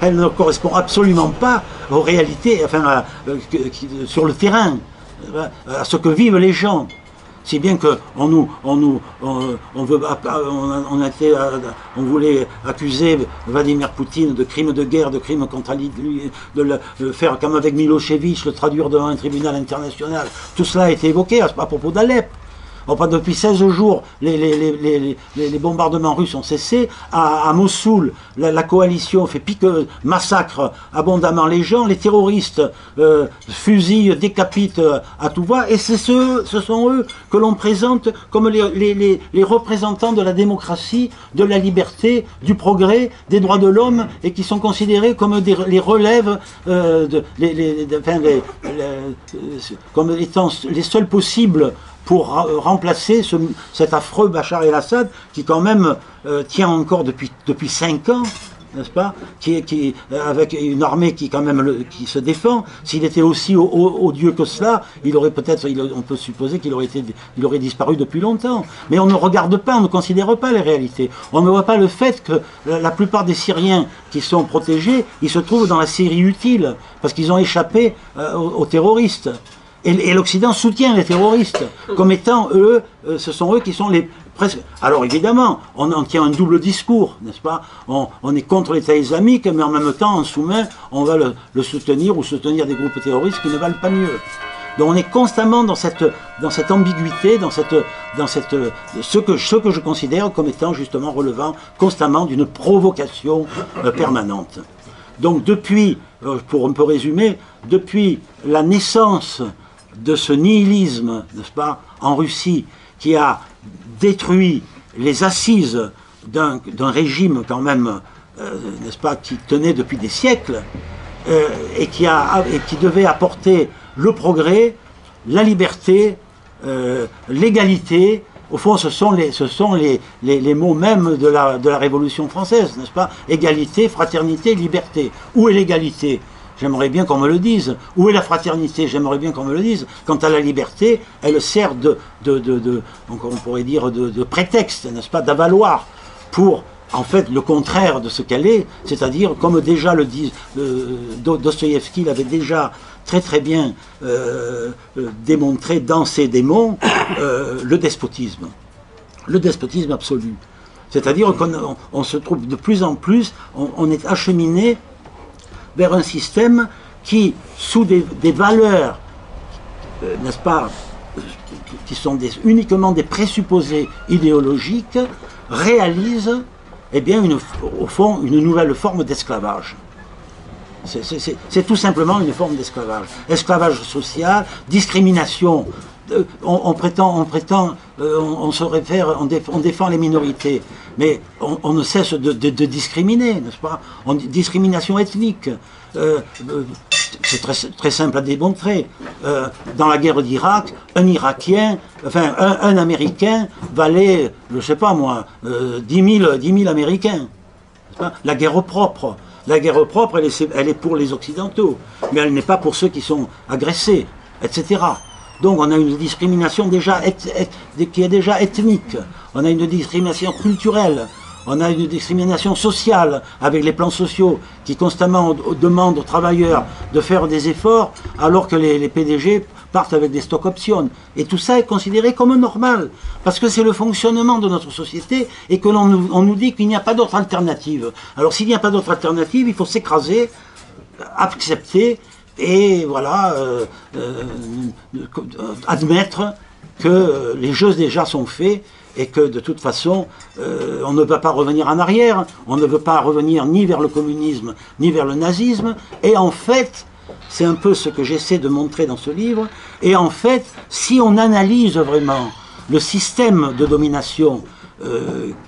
elle ne correspond absolument pas aux réalités, enfin, sur le terrain, à ce que vivent les gens. Si bien qu'on voulait accuser Vladimir Poutine de crimes de guerre, de crimes contre lui, de le faire comme avec Milosevic, le traduire devant un tribunal international. Tout cela a été évoqué à propos d'Alep. Depuis 16 jours, les bombardements russes ont cessé. À Mossoul, la coalition massacre abondamment les gens. Les terroristes fusillent, décapitent à tout va. Et ce sont eux que l'on présente comme les représentants de la démocratie, de la liberté, du progrès, des droits de l'homme, et qui sont considérés comme les relèves, comme étant les seuls possibles pour remplacer cet affreux Bachar el-Assad qui quand même tient encore depuis 5 ans, n'est-ce pas, avec une armée qui quand même qui se défend. S'il était aussi odieux que cela, on peut supposer qu'il aurait disparu depuis longtemps. Mais on ne regarde pas, on ne considère pas les réalités. On ne voit pas le fait que la plupart des Syriens qui sont protégés, ils se trouvent dans la Syrie utile, parce qu'ils ont échappé aux terroristes. Et l'Occident soutient les terroristes, comme étant eux, ce sont eux qui sont les presque. Alors évidemment, on tient un double discours, n'est-ce pas? On est contre l'État islamique, mais en même temps, en sous-main, on va le soutenir ou soutenir des groupes terroristes qui ne valent pas mieux. Donc on est constamment dans cette ambiguïté, dans ce que je considère comme étant justement relevant constamment d'une provocation permanente. Donc depuis, pour un peu résumer, depuis la naissance de ce nihilisme, n'est-ce pas, en Russie, qui a détruit les assises d'un régime quand même, n'est-ce pas, qui tenait depuis des siècles, et qui devait apporter le progrès, la liberté, l'égalité. Au fond, ce sont les mots mêmes de la Révolution française, n'est-ce pas? Égalité, fraternité, liberté. Où est l'égalité? J'aimerais bien qu'on me le dise. Où est la fraternité? J'aimerais bien qu'on me le dise. Quant à la liberté, elle sert on pourrait dire, de prétexte, n'est-ce pas, d'avaloir pour, en fait, le contraire de ce qu'elle est, c'est-à-dire, comme déjà le dit Dostoïevski l'avait déjà très très bien démontré dans ses démons, le despotisme absolu. C'est-à-dire qu'on se trouve de plus en plus, on est acheminé vers un système qui, sous des valeurs, n'est-ce pas, qui sont uniquement des présupposés idéologiques, réalise, eh bien, au fond, une nouvelle forme d'esclavage. C'est tout simplement une forme d'esclavage. Esclavage social, discrimination. On défend les minorités, mais on ne cesse de discriminer, n'est-ce pas? Discrimination ethnique. C'est très simple à démontrer. Dans la guerre d'Irak, un Irakien, enfin un Américain valait, je ne sais pas moi, 10 000 Américains. La guerre propre. La guerre propre, elle est pour les Occidentaux, mais elle n'est pas pour ceux qui sont agressés, etc. Donc on a une discrimination qui est déjà ethnique, on a une discrimination culturelle, on a une discrimination sociale avec les plans sociaux qui constamment demandent aux travailleurs de faire des efforts alors que les PDG partent avec des stock options. Et tout ça est considéré comme normal, parce que c'est le fonctionnement de notre société et que on nous dit qu'il n'y a pas d'autre alternative. Alors s'il n'y a pas d'autre alternative, il faut s'écraser, accepter et voilà, admettre que les jeux déjà sont faits et que de toute façon, on ne va pas revenir en arrière, on ne veut pas revenir ni vers le communisme, ni vers le nazisme, et en fait, c'est un peu ce que j'essaie de montrer dans ce livre, et en fait, si on analyse vraiment le système de domination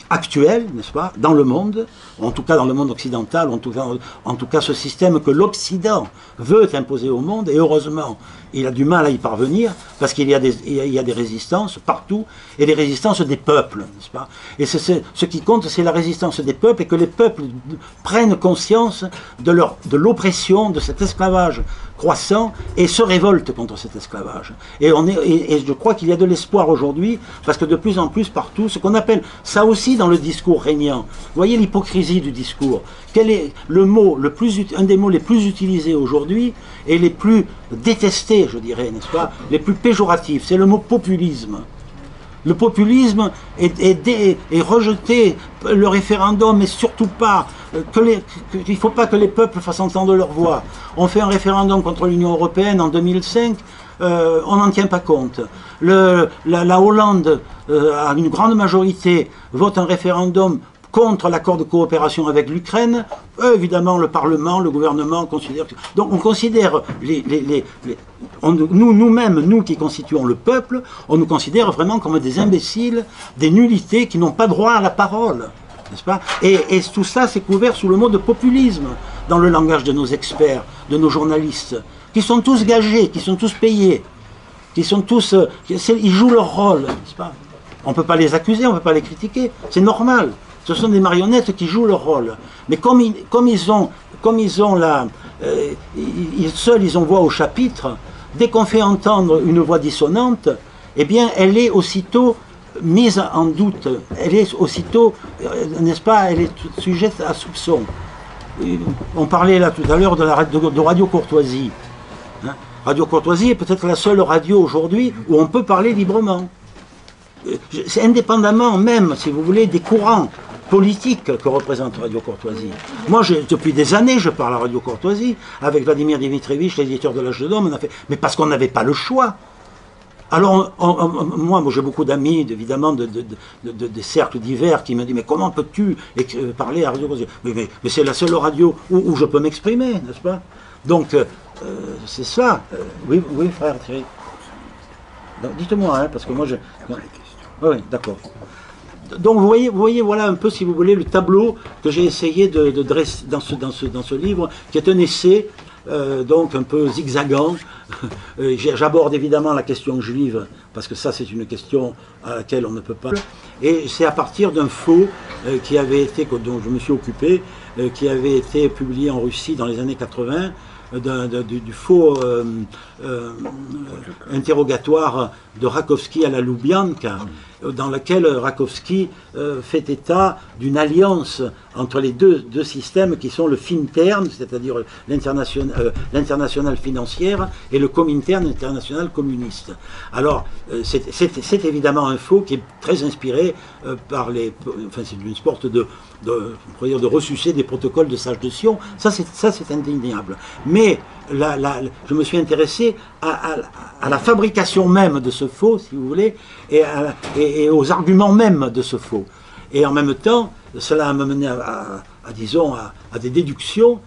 actuel, n'est-ce pas, dans le monde, en tout cas dans le monde occidental, en tout cas ce système que l'Occident veut imposer au monde, et heureusement, il a du mal à y parvenir, parce qu'il y a des résistances partout, et des résistances des peuples, n'est-ce pas. Et ce qui compte, c'est la résistance des peuples, et que les peuples prennent conscience de l'oppression, de cet esclavage croissant, et se révoltent contre cet esclavage. Et je crois qu'il y a de l'espoir aujourd'hui, parce que de plus en plus partout, ce qu'on appelle, ça aussi dans le discours régnant, vous voyez l'hypocrisie du discours. Quel est le mot, un des mots les plus utilisés aujourd'hui, et les plus détestés, je dirais, n'est-ce pas, les plus péjoratifs, c'est le mot populisme. Le populisme est rejeté, le référendum, mais surtout pas, il ne faut pas que les peuples fassent entendre leur voix. On fait un référendum contre l'Union européenne en 2005, on n'en tient pas compte. La Hollande, à une grande majorité, vote un référendum contre l'accord de coopération avec l'Ukraine. Évidemment, le Parlement, le gouvernement considère que... Donc on considère nous-mêmes, nous qui constituons le peuple, on nous considère vraiment comme des imbéciles, des nullités qui n'ont pas droit à la parole, n'est-ce pas? Et tout ça, c'est couvert sous le mot de populisme, dans le langage de nos experts, de nos journalistes, qui sont tous gagés, qui sont tous payés, qui sont tous... ils jouent leur rôle, n'est-ce pas? On ne peut pas les accuser, on ne peut pas les critiquer, c'est normal. Ce sont des marionnettes qui jouent leur rôle. Mais comme ils ont seuls ils ont voix au chapitre, dès qu'on fait entendre une voix dissonante, eh bien elle est aussitôt mise en doute, elle est aussitôt, n'est-ce pas, elle est sujette à soupçon. On parlait là tout à l'heure de Radio Courtoisie. Hein? Radio Courtoisie est peut-être la seule radio aujourd'hui où on peut parler librement. C'est indépendamment même, si vous voulez, des courants politique que représente Radio Courtoisie. Moi, depuis des années, je parle à Radio Courtoisie, avec Vladimir Dimitrievitch, l'éditeur de l'Âge de l'Homme, mais parce qu'on n'avait pas le choix. Alors, moi j'ai beaucoup d'amis, évidemment, des cercles divers qui me disent, mais comment peux-tu parler à Radio Courtoisie? Mais c'est la seule radio où je peux m'exprimer, n'est-ce pas? Donc, c'est ça. Oui, frère Thierry. Dites-moi, hein, parce que moi, oui, d'accord. Donc vous voyez, voilà un peu, si vous voulez, le tableau que j'ai essayé de dresser dans ce livre, qui est un essai, donc un peu zigzagant. J'aborde évidemment la question juive, parce que ça c'est une question à laquelle on ne peut pas... Et c'est à partir d'un faux dont je me suis occupé, qui avait été publié en Russie dans les années 80, du faux interrogatoire de Rakovski à la Loubianka, dans lequel Rakovski fait état d'une alliance entre les deux systèmes qui sont le Fintern, c'est-à-dire l'internationale financière, et le Comintern, l'international communiste. Alors, c'est évidemment un faux qui est très inspiré par c'est une sorte de ressucer des protocoles de Sage de Sion. Ça, c'est indéniable. Mais je me suis intéressé à la fabrication même de ce faux, si vous voulez, et aux arguments même de ce faux. Et en même temps, cela m'a mené disons, à des déductions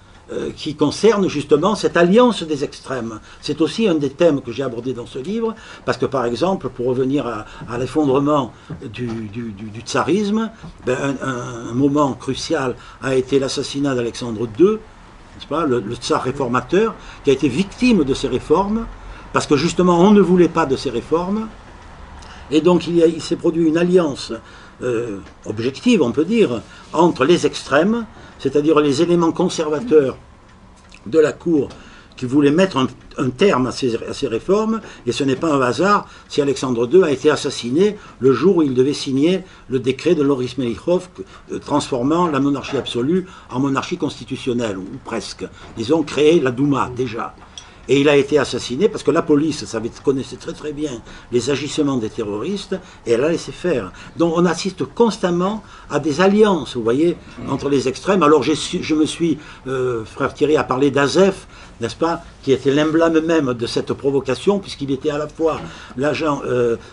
qui concernent justement cette alliance des extrêmes. C'est aussi un des thèmes que j'ai abordé dans ce livre, parce que par exemple, pour revenir à l'effondrement du tsarisme, un moment crucial a été l'assassinat d'Alexandre II, n'est-ce pas, le tsar réformateur, qui a été victime de ces réformes, parce que justement on ne voulait pas de ces réformes, et donc il s'est produit une alliance objective, on peut dire, entre les extrêmes, c'est-à-dire les éléments conservateurs de la cour qui voulaient mettre un terme à ces réformes, et ce n'est pas un hasard si Alexandre II a été assassiné le jour où il devait signer le décret de Loris Melichov transformant la monarchie absolue en monarchie constitutionnelle, ou presque. Ils ont créé la Douma déjà. Et il a été assassiné parce que la police connaissait très très bien les agissements des terroristes et elle a laissé faire. Donc on assiste constamment à des alliances, vous voyez, entre les extrêmes. Alors je me suis, frère Thierry a parlé d'Azef, n'est-ce pas, qui était l'emblème même de cette provocation, puisqu'il était à la fois un agent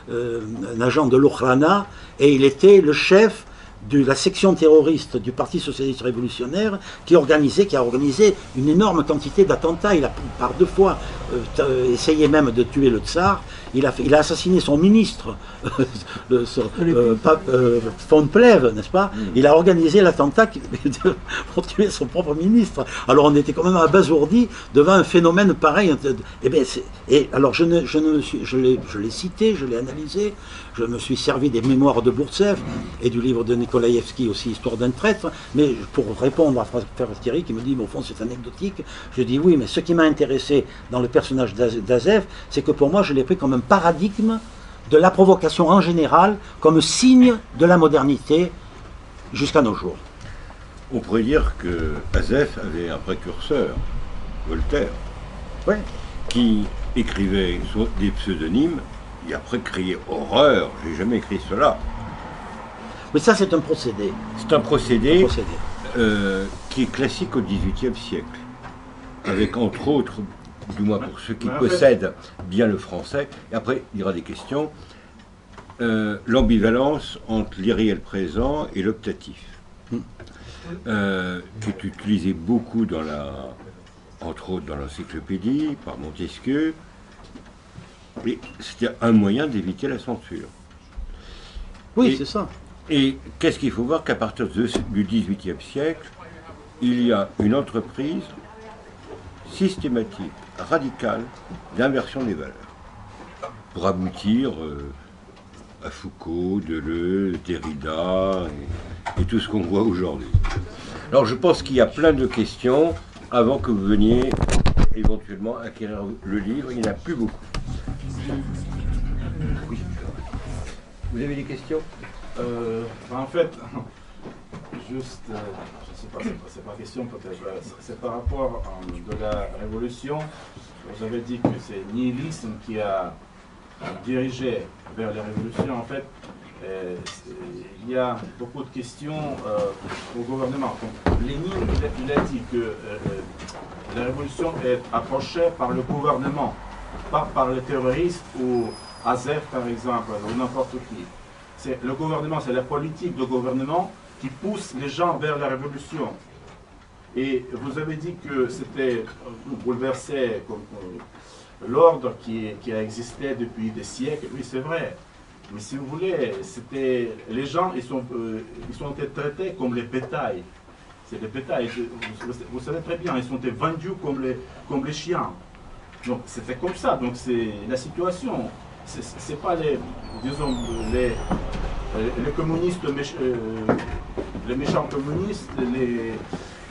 de l'Okhrana et il était le chef de la section terroriste du Parti socialiste révolutionnaire qui a organisé une énorme quantité d'attentats. Il a par 2 fois essayé même de tuer le tsar. Il a assassiné son ministre, von Plehve, n'est-ce pas? Il a organisé l'attentat pour tuer son propre ministre. Alors on était quand même abasourdi devant un phénomène pareil. Et alors je l'ai cité, je l'ai analysé, je me suis servi des mémoires de Bourtsev et du livre de Nikolaïevski aussi, Histoire d'un traître, mais pour répondre à frère Thierry qui me dit, mais au fond c'est anecdotique, je dis oui, mais ce qui m'a intéressé dans le personnage d'Azef, c'est que pour moi je l'ai pris comme un paradigme de la provocation en général, comme signe de la modernité jusqu'à nos jours. On pourrait dire que Azef avait un précurseur, Voltaire, Ouais. qui écrivait des pseudonymes et après criait horreur, j'ai jamais écrit cela. Mais ça c'est un procédé. C'est un procédé, qui est classique au XVIIIe siècle, avec entre autres, du moins pour ceux qui possèdent bien le français, et après il y aura des questions, l'ambivalence entre l'irréel présent et l'optatif, qui est utilisé beaucoup entre autres dans l'encyclopédie, par Montesquieu, et c'était un moyen d'éviter la censure. Oui, c'est ça. Et qu'est-ce qu'il faut voir? Qu'à partir du XVIIIe siècle, il y a une entreprise systématique, radicale, d'inversion des valeurs, pour aboutir à Foucault, Deleuze, Derrida, et tout ce qu'on voit aujourd'hui. Alors je pense qu'il y a plein de questions avant que vous veniez éventuellement acquérir le livre. Il n'y en a plus beaucoup. Oui. Vous avez des questions? En fait, juste, je ne sais pas, c'est pas question peut-être, c'est par rapport de la révolution. Vous avez dit que c'est nihilisme qui a dirigé vers la révolution. En fait, il y a beaucoup de questions au gouvernement. Donc, Lénine, il a dit que la révolution est approchée par le gouvernement, pas par les terroristes ou Azef par exemple, ou n'importe qui. C'est le gouvernement, c'est la politique de gouvernement qui pousse les gens vers la révolution. Et vous avez dit que c'était bouleversé comme l'ordre qui a existé depuis des siècles. Oui, c'est vrai. Mais si vous voulez, les gens, ils sont été traités comme les bétails. C'est des bétails. Vous savez très bien, ils sont été vendus comme les chiens. Donc c'était comme ça. Donc c'est la situation. C'est pas disons, les communistes, les méchants communistes,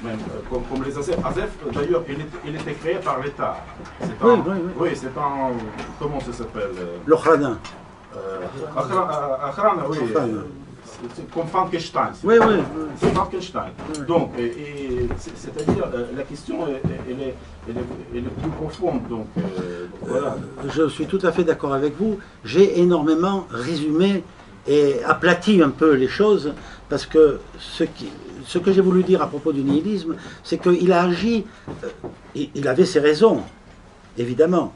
même, comme les Azef. Azef, d'ailleurs, il était créé par l'État. Oui, c'est un... Comment ça s'appelle? L'Okhrana. Akhrana, oui. C'est comme Frankenstein. Oui. C'est Frankenstein. Donc, c'est-à-dire, la question, elle est plus profonde. Donc, voilà. Je suis tout à fait d'accord avec vous. J'ai énormément résumé et aplati un peu les choses, parce que ce que j'ai voulu dire à propos du nihilisme, c'est qu'il a agi, il avait ses raisons, évidemment.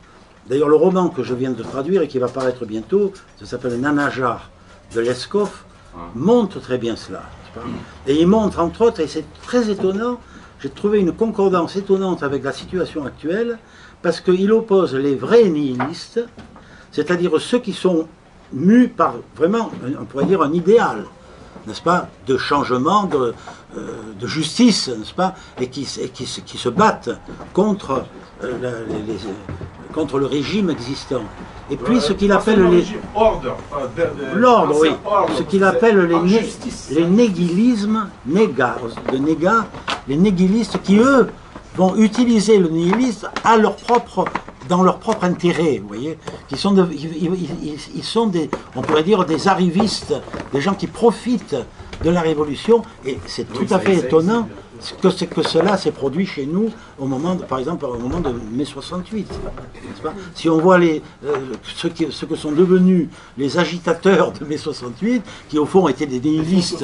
D'ailleurs, le roman que je viens de traduire et qui va paraître bientôt, ça s'appelle Nanajar de Leskov, montre très bien cela. Et il montre, entre autres, et c'est très étonnant, j'ai trouvé une concordance étonnante avec la situation actuelle, parce qu'il oppose les vrais nihilistes, c'est-à-dire ceux qui sont mus par vraiment, on pourrait dire, un idéal, n'est-ce pas, de changement, de justice, n'est-ce pas, et qui se battent contre contre le régime existant. Et puis ce qu'il appelle l'ordre, oui, ce qu'il appelle les négilismes, les négilistes qui eux vont utiliser le nihilisme dans leur propre intérêt, vous voyez, ils sont des, on pourrait dire, des arrivistes, des gens qui profitent de la révolution, et c'est tout à fait étonnant que cela s'est produit chez nous au moment, par exemple, au moment de mai 68. N'est-ce pas? Si on voit ce que sont devenus les agitateurs de mai 68, qui au fond étaient des nihilistes,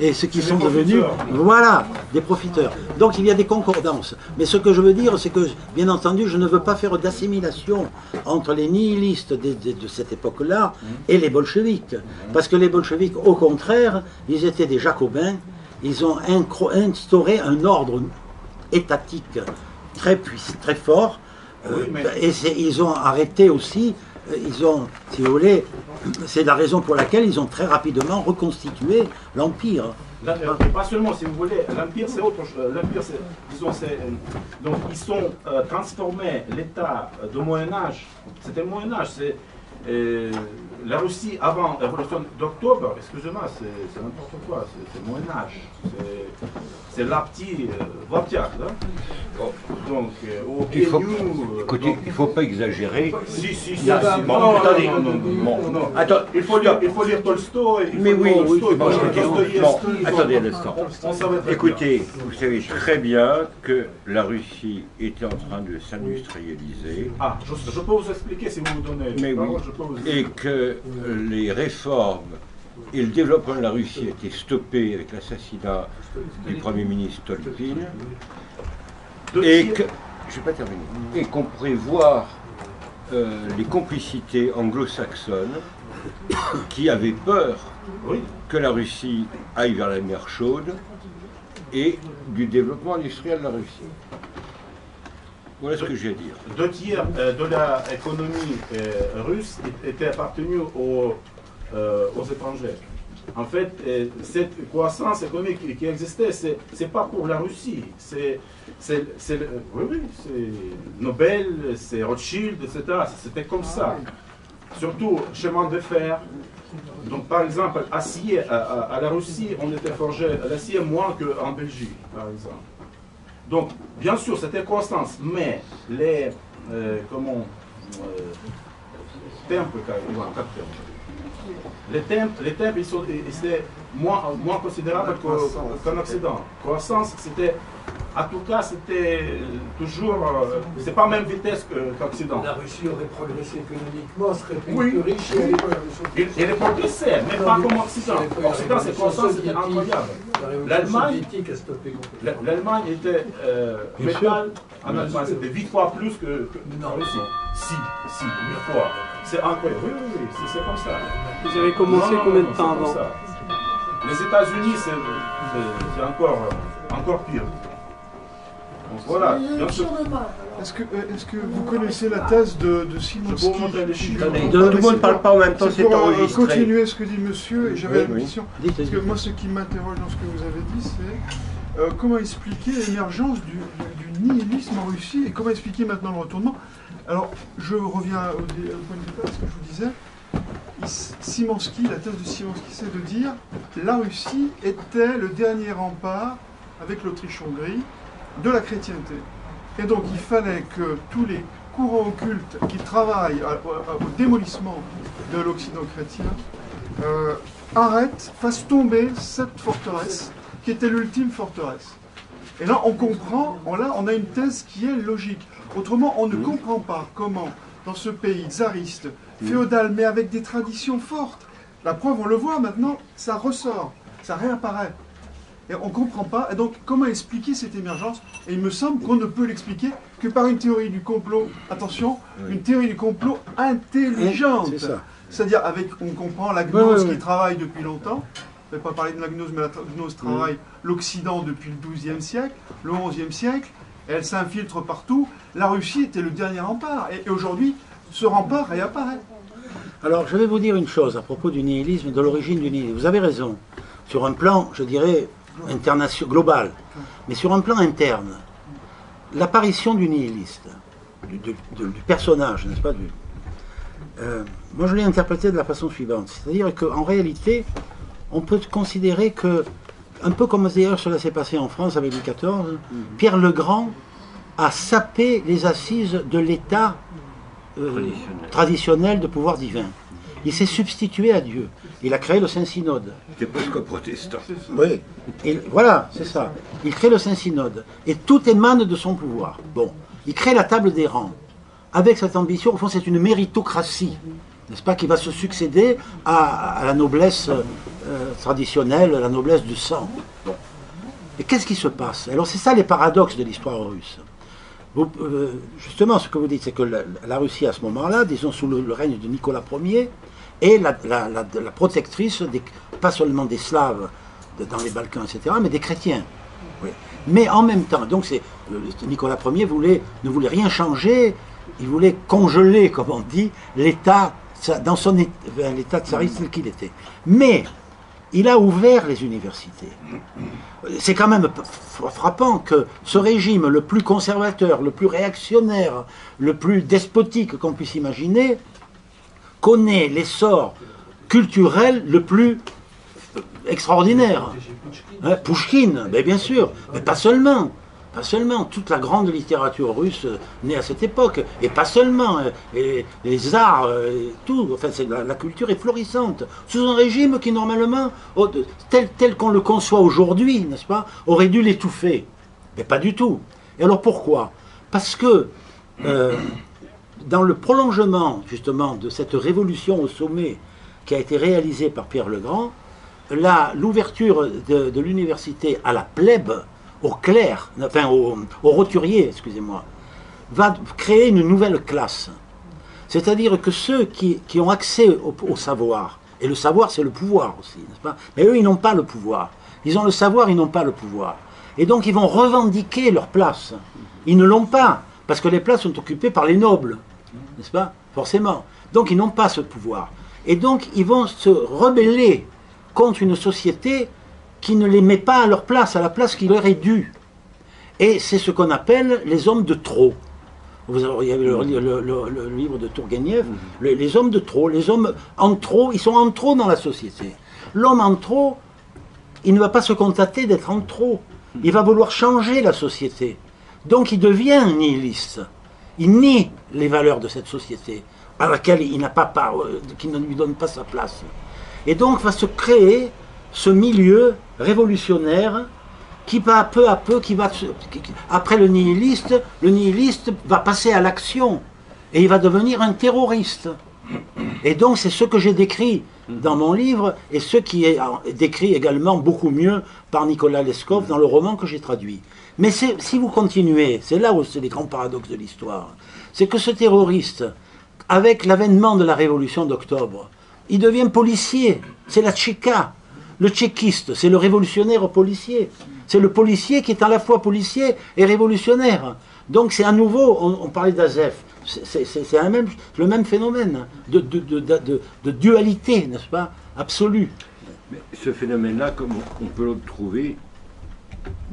et ce qui sont devenus, voilà, des profiteurs. Donc il y a des concordances. Mais ce que je veux dire, c'est que, bien entendu, je ne veux pas faire d'assimilation entre les nihilistes de cette époque-là et les bolcheviks. Parce que les bolcheviks, au contraire, ils étaient des jacobins. Ils ont instauré un ordre étatique très puissant, très fort, et ils ont arrêté aussi, ils ont, si vous voulez, c'est la raison pour laquelle ils ont très rapidement reconstitué l'Empire. Pas seulement, si vous voulez, l'Empire c'est autre chose. L'Empire, disons, donc ils sont transformés l'État de Moyen-Âge, c'était le Moyen-Âge, c'est la Russie avant la révolution d'octobre, excusez-moi, c'est n'importe quoi, c'est le Moyen-Âge, c'est la petite Vaptiak, donc écoutez, il ne faut pas exagérer. Si, Bon, attendez, attends, il faut lire Tolstoï. Mais oui, attendez un instant. Écoutez, vous savez très bien que la Russie était en train de s'industrialiser. Ah, je peux vous expliquer si vous me donnez. Mais oui, et que les réformes et le développement de la Russie a été stoppé avec l'assassinat du Premier ministre Tolpin, et que, je vais pas terminer, et qu'on pourrait voir les complicités anglo-saxonnes qui avaient peur que la Russie aille vers la mer chaude et du développement industriel de la Russie. Voilà ce que j'ai à dire. 2 tiers de l'économie russe était appartenue aux étrangers. En fait, cette croissance économique qui existait, c'est pas pour la Russie. C'est Nobel, c'est Rothschild, etc. C'était comme ça. Surtout chemin de fer. Donc, par exemple, acier à la Russie, on était forgé l'acier moins qu'en Belgique, par exemple. Donc, bien sûr, c'était croissance, mais les les temples, c'était moins considérable qu'en Occident. Croissance, c'était, en tout cas, c'était toujours, c'est pas la même vitesse qu'Occident. La Russie aurait progressé économiquement, serait plus riche. Elle progressait, mais pas comme Occident. Occident, cette croissance était incroyable. L'Allemagne était métal. En Allemagne, c'était 8 fois plus que la Russie. Si, 8 fois. C'est incroyable. Oui, c'est comme ça. Vous avez commencé combien de temps avant? Les États-Unis, c'est encore pire. Donc voilà. Est-ce que vous connaissez la thèse de Simonski? Tout le monde ne parle pas en même temps, c'est enregistré. Pour continuer ce que dit monsieur, et j'avais la question, Oui. parce que moi ce qui m'interroge dans ce que vous avez dit, c'est comment expliquer l'émergence du nihilisme en Russie, et comment expliquer maintenant le retournement. Alors, je reviens au point de départ, ce que je vous disais. Simonski, la thèse de Simonski, c'est de dire la Russie était le dernier rempart, avec l'Autriche-Hongrie, de la chrétienté. Et donc, il fallait que tous les courants occultes qui travaillent au démolissement de l'Occident chrétien arrêtent, fassent tomber cette forteresse, qui était l'ultime forteresse. Et là, on comprend, on a une thèse qui est logique. Autrement, on ne comprend pas comment, dans ce pays tsariste, féodal, mais avec des traditions fortes, la preuve, on le voit maintenant, ça ressort, ça réapparaît. Et on ne comprend pas. Et donc, comment expliquer cette émergence? Et il me semble qu'on ne peut l'expliquer que par une théorie du complot, attention, une théorie du complot intelligente. C'est-à-dire, on comprend la gnose qui travaille depuis longtemps. Je ne vais pas parler de la gnose, mais la gnose travaille l'Occident depuis le XIIe siècle, le XIe siècle, et elle s'infiltre partout. La Russie était le dernier rempart. Et aujourd'hui, ce rempart réapparaît. Alors, je vais vous dire une chose à propos du nihilisme, de l'origine du nihilisme. Vous avez raison. Sur un plan, je dirais, global, mais sur un plan interne, l'apparition du nihiliste, du personnage, n'est-ce pas, moi je l'ai interprété de la façon suivante, c'est-à-dire qu'en réalité, on peut considérer que, un peu comme d'ailleurs cela s'est passé en France avec Louis XIV, Pierre le Grand a sapé les assises de l'État traditionnel de pouvoir divin. Il s'est substitué à Dieu. Il a créé le Saint-Synode. C'est presque protestant. Oui. Et voilà, c'est ça. Il crée le Saint-Synode. Et tout émane de son pouvoir. Bon. Il crée la table des rangs. Avec cette ambition, au fond, c'est une méritocratie, n'est-ce pas, qui va se succéder à la noblesse traditionnelle, la noblesse du sang. Bon. Et qu'est-ce qui se passe? Alors c'est ça les paradoxes de l'histoire russe. Justement, ce que vous dites, c'est que la Russie, à ce moment-là, disons sous le règne de Nicolas Ier, est la protectrice, pas seulement des Slaves dans les Balkans, etc., mais des chrétiens. Oui. Mais en même temps, donc Nicolas Ier ne voulait rien changer, il voulait congeler, comme on dit, l'État dans l'État tsariste tel qu'il était. Mais il a ouvert les universités. C'est quand même frappant que ce régime le plus conservateur, le plus réactionnaire, le plus despotique qu'on puisse imaginer, connaît l'essor culturel le plus extraordinaire. Hein, Pouchkine, mais bien sûr, mais pas seulement. Pas seulement, toute la grande littérature russe née à cette époque, et pas seulement, et les arts, et tout, enfin la culture est florissante, sous un régime qui normalement, tel qu'on le conçoit aujourd'hui, n'est-ce pas, aurait dû l'étouffer. Mais pas du tout. Et alors pourquoi? Parce que dans le prolongement justement de cette révolution au sommet qui a été réalisée par Pierre le Grand, l'ouverture de l'université à la plèbe, au clerc, enfin au roturier, excusez-moi, va créer une nouvelle classe. C'est-à-dire que ceux qui ont accès au savoir, et le savoir c'est le pouvoir aussi, n'est-ce pas? Mais eux ils n'ont pas le pouvoir. Ils ont le savoir, ils n'ont pas le pouvoir. Et donc ils vont revendiquer leur place. Ils ne l'ont pas, parce que les places sont occupées par les nobles, n'est-ce pas? Forcément. Donc ils n'ont pas ce pouvoir. Et donc ils vont se rebeller contre une société qui ne les met pas à leur place, à la place qui leur est due. Et c'est ce qu'on appelle les hommes de trop. Il y avait le livre de Tourguenieff, les hommes de trop, les hommes en trop, ils sont en trop dans la société. L'homme en trop, il ne va pas se contenter d'être en trop, il va vouloir changer la société. Donc il devient nihiliste. Il nie les valeurs de cette société, à laquelle il n'a pas part, qui ne lui donne pas sa place. Et donc va se créer ce milieu révolutionnaire qui va peu à peu, après le nihiliste va passer à l'action et il va devenir un terroriste. Et donc c'est ce que j'ai décrit dans mon livre et ce qui est décrit également beaucoup mieux par Nicolas Leskov dans le roman que j'ai traduit. Mais si vous continuez, c'est là où c'est les grands paradoxes de l'histoire, c'est que ce terroriste, avec l'avènement de la révolution d'octobre, il devient policier, c'est la Tchéka. Le tchéquiste, c'est le révolutionnaire policier. C'est le policier qui est à la fois policier et révolutionnaire. Donc c'est à nouveau, on parlait d'Azef, c'est le même phénomène de dualité, n'est-ce pas, absolue. Mais ce phénomène-là, comme on peut le trouver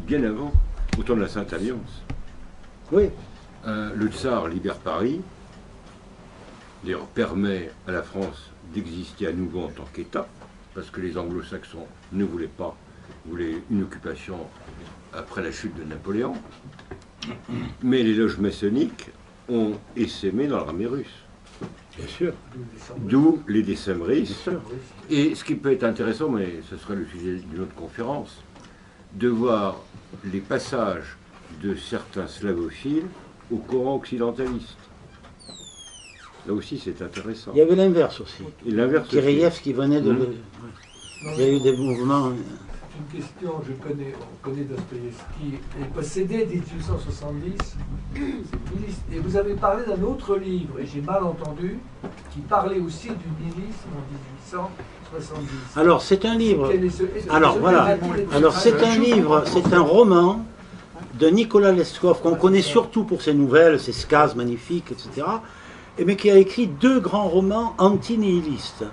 bien avant, au temps de la Sainte Alliance. Oui. Le tsar libère Paris, d'ailleurs permet à la France d'exister à nouveau en tant qu'État, parce que les anglo-saxons ne voulaient pas, voulaient une occupation après la chute de Napoléon. Mais les loges maçonniques ont essaimé dans l'armée russe. Bien sûr. D'où les décembristes. Et ce qui peut être intéressant, mais ce serait le sujet d'une autre conférence, de voir les passages de certains slavophiles au Coran occidentaliste. Là aussi, c'est intéressant. Il y avait l'inverse aussi. Et l'inverse aussi. Kireyev qui venait de... Il y a eu des mouvements... Une question, on connaît Dostoïevski, il est possédé 1870, et vous avez parlé d'un autre livre, et j'ai mal entendu, qui parlait aussi du nihilisme en 1870. Alors, c'est un livre... Alors, voilà. Alors, c'est un livre, c'est un roman de Nicolas Leskov, qu'on connaît surtout pour ses nouvelles, ses scases magnifiques, etc., mais qui a écrit deux grands romans anti-nihilistes.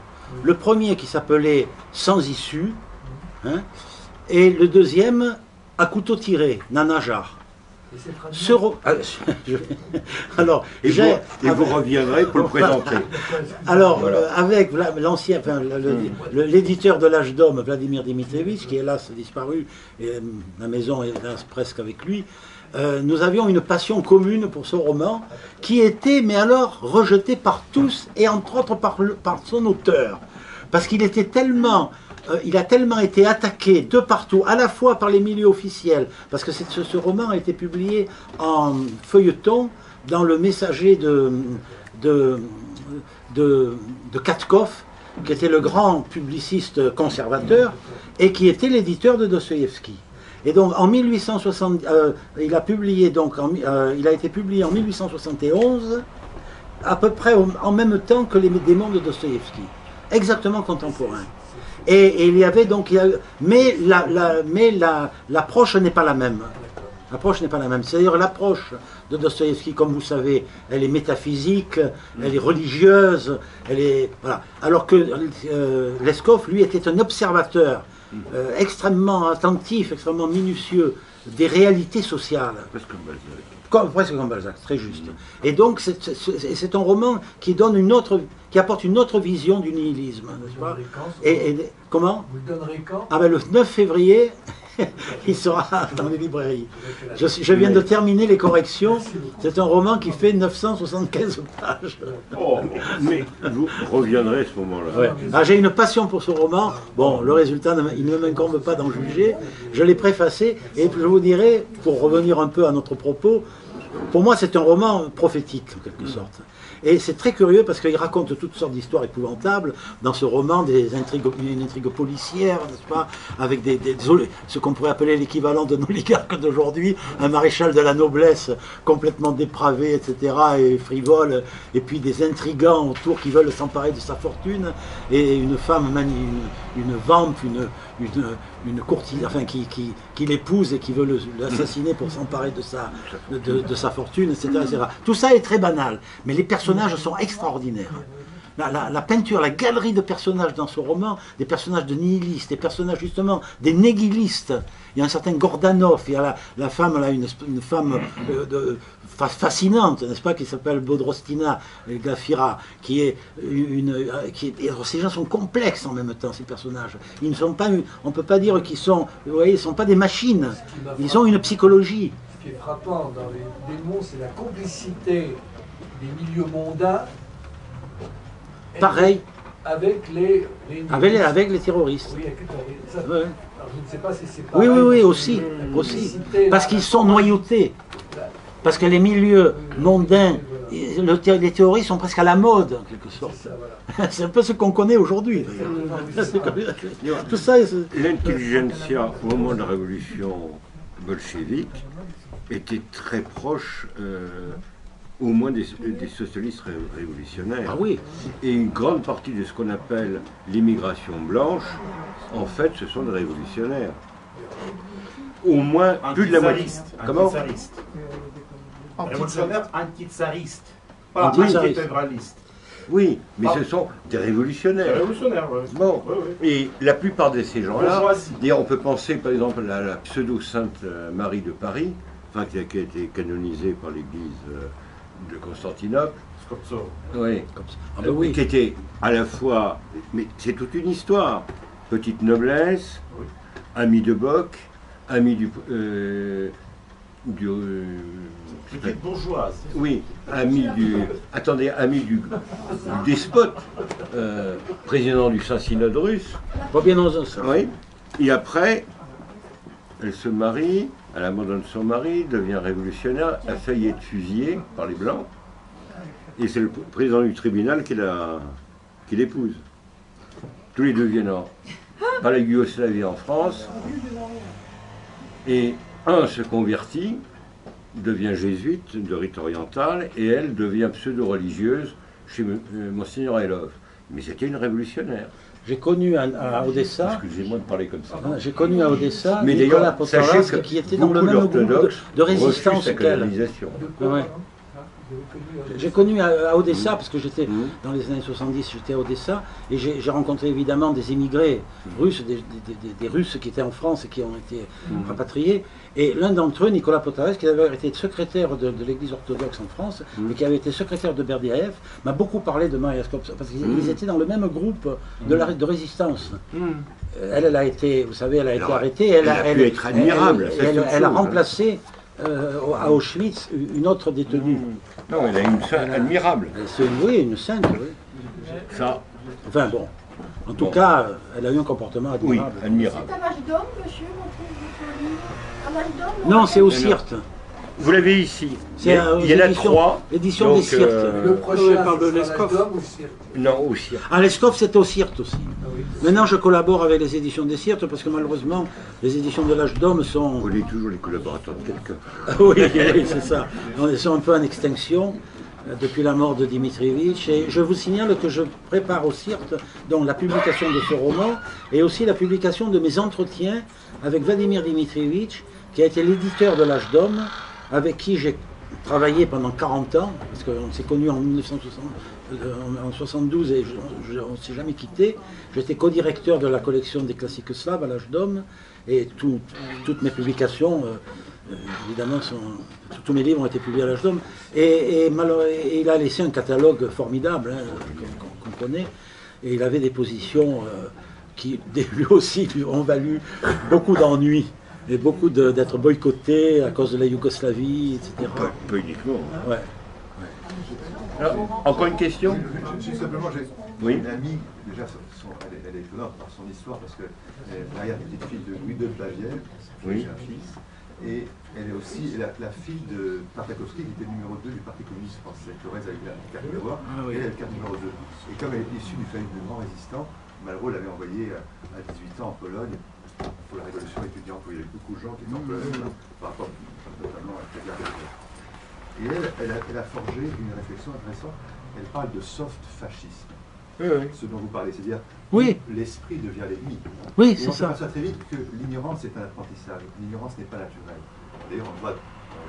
Le premier qui s'appelait Sans issue, hein, et le deuxième À couteau tiré, Nanajar. Alors, vous reviendrez pour le présenter. Alors, voilà. Avec l'ancien, enfin, l'éditeur de l'Âge d'Homme, Vladimir Dimitrievitch, qui hélas a disparu, et la maison est presque avec lui, nous avions une passion commune pour ce roman, qui était, mais alors, rejeté par tous, et entre autres par son auteur. Parce qu'il était tellement... il a tellement été attaqué de partout, à la fois par les milieux officiels, parce que ce roman a été publié en feuilleton dans le Messager de Katkov, qui était le grand publiciste conservateur, et qui était l'éditeur de Dostoïevski. Et donc en 1860, il a été publié en 1871, à peu près en même temps que les démons de Dostoïevski, exactement contemporains. Et il y avait donc, mais l'approche n'est pas la même. L'approche n'est pas la même. C'est-à-dire l'approche de Dostoïevski, comme vous savez, elle est métaphysique, elle est religieuse, elle est voilà. Alors que Leskov, lui, était un observateur extrêmement attentif, extrêmement minutieux des réalités sociales. Presque comme Balzac, très juste. Et donc c'est un roman qui apporte une autre vision du nihilisme, n'est-ce pas ? Comment ? Vous le donnerez quand ? Ah ben le 9 février, il sera dans les librairies. Je viens de terminer les corrections. C'est un roman qui fait 975 pages. Oh, mais vous reviendrez à ce moment-là. Ouais. Ah, j'ai une passion pour ce roman. Bon, le résultat, il ne m'incombe pas d'en juger. Je l'ai préfacé et je vous dirai, pour revenir un peu à notre propos, pour moi c'est un roman prophétique en quelque sorte. Et c'est très curieux parce qu'il raconte toutes sortes d'histoires épouvantables dans ce roman, une intrigue policière, n'est-ce pas, avec ce qu'on pourrait appeler l'équivalent de l'oligarque d'aujourd'hui, un maréchal de la noblesse complètement dépravé, etc., et frivole, et puis des intrigants autour qui veulent s'emparer de sa fortune, et une femme, une vampe, une courtisane, enfin, qui l'épouse et qui veut l'assassiner pour s'emparer de sa fortune, etc., etc. Tout ça est très banal, mais les personnages sont extraordinaires. La peinture, la galerie de personnages dans ce roman, des personnages de nihilistes, des personnages justement des négilistes. Il y a un certain Gordanov, il y a la femme, là, une femme fascinante, n'est-ce pas, qui s'appelle Bodrostina Glafira, ces gens sont complexes en même temps, ces personnages. Ils ne sont pas, on ne peut pas dire qu'ils sont, vous voyez, ils ne sont pas des machines, ils ont une psychologie. Ce qui est frappant dans les démons, c'est la complicité des milieux mondains. Pareil. Avec les terroristes. Oui, avec les terroristes. Ça, ouais. Alors, je ne sais pas si c'est pareil. Oui, aussi. Parce qu'ils sont noyautés. Parce que les milieux mondains, les théories sont presque à la mode, en quelque sorte. C'est un peu ce qu'on connaît aujourd'hui. Tout ça. L'intelligentsia, au moment de la révolution bolchevique, était très proche, au moins des socialistes révolutionnaires. Ah oui. Et une grande partie de ce qu'on appelle l'immigration blanche, en fait, ce sont des révolutionnaires. Au moins plus de la moitié. Comment ? Révolutionnaire anti-tsariste, pas anti-intégraliste. Oui, mais ce sont des révolutionnaires. Des révolutionnaires, oui. Bon, oui. Et la plupart de ces gens-là, d'ailleurs on peut penser par exemple à la pseudo-sainte Marie de Paris, enfin, qui a été canonisée par l'église de Constantinople. Scorzo. Oui. Ah ben oui. Qui était à la fois, mais c'est toute une histoire, petite noblesse, oui. Amie de Bock, amie petite bourgeoise. Oui, ami du despote, président du Saint-Synode russe. Pas bien dans un sens. Oui. Et après, elle se marie, elle abandonne son mari, devient révolutionnaire, a failli être fusillée par les Blancs. Et c'est le président du tribunal qui l'épouse. Tous les deux viennent par la Yougoslavie en France. Et un se convertit, devient jésuite de rite oriental, et elle devient pseudo-religieuse chez Monseigneur Elov. Mais c'était une révolutionnaire. J'ai connu à Odessa. Excusez-moi de parler comme ça. J'ai connu à Odessa mais Nicolas Potorask qui était dans le même groupe de résistance qu'elle. Ouais. J'ai connu à Odessa, parce que j'étais dans les années 70, j'étais à Odessa, et j'ai rencontré évidemment des émigrés russes, des Russes qui étaient en France et qui ont été rapatriés. Et l'un d'entre eux, Nicolas Potares, qui avait été secrétaire de l'Église orthodoxe en France, et qui avait été secrétaire de Berdyaev, m'a beaucoup parlé de Maria Skopska, parce qu'ils étaient dans le même groupe de résistance. Elle a été, vous savez, elle a été arrêtée. Elle a pu être admirable. Elle a remplacé à Auschwitz, une autre détenue. Non, elle a une scène admirable. Oui, une sainte, oui. Ça, Enfin bon, en tout cas, elle a eu un comportement oui, admirable. admirable. C'est à l'âge d'homme, monsieur, votre livre? À l'âge d'homme? Non, c'est au Sirte. Vous l'avez ici. C'est Il y en a trois. L'édition donc, des Sirtes. Le prochain, on parle de ce sera l'Escoff. l'âge d'homme ou Sirte? Non, aussi. Ah, l'Escoff, c'est au Sirte aussi. Ah oui. Maintenant, je collabore avec les éditions des Sirtes parce que malheureusement, les éditions de l'âge d'homme sont... On est toujours les collaborateurs de quelqu'un. Oui, oui, c'est ça. Ils sont un peu en extinction depuis la mort de Dimitrievitch. Et je vous signale que je prépare au Sirte donc, la publication de ce roman et aussi la publication de mes entretiens avec Vladimir Dimitrievitch, qui a été l'éditeur de l'âge d'homme, avec qui j'ai travaillé pendant 40 ans, parce qu'on s'est connus en 1972 et on ne s'est jamais quitté. J'étais co-directeur de la collection des classiques slaves à l'âge d'homme, et toutes mes publications, évidemment, tous mes livres ont été publiés à l'âge d'homme. Et il a laissé un catalogue formidable, hein, qu'on connaît, et il avait des positions qui, lui aussi, lui ont valu beaucoup d'ennuis. Et beaucoup d'être boycotté à cause de la Yougoslavie, etc. Pas uniquement. Ouais. Alors, encore une question? Simplement, j'ai Oui. une amie, déjà, elle est étonnante par son histoire, parce que l'arrière-petite fille de Louis II de Bavière, Oui. j'ai un fils, et elle est aussi la fille de Tartakovsky, qui était numéro 2 du Parti communiste français. Thorez avec la carte numéro 1, oui. et elle est la carte numéro 2. Et comme elle est issue d'une famille de grands résistants, Malraux l'avait envoyée à 18 ans en Pologne, pour la révolution étudiante, où il y avait beaucoup de gens qui étaient en Pologne, par rapport notamment à la guerre de l'Est. Et elle a forgé une réflexion intéressante. Elle parle de soft fascisme. Oui. Ce dont vous parlez, c'est-à-dire Oui. l'esprit devient l'ennemi. Oui, Et c'est on ça. s'aperçoit très vite que l'ignorance est un apprentissage. L'ignorance n'est pas naturelle. D'ailleurs, on le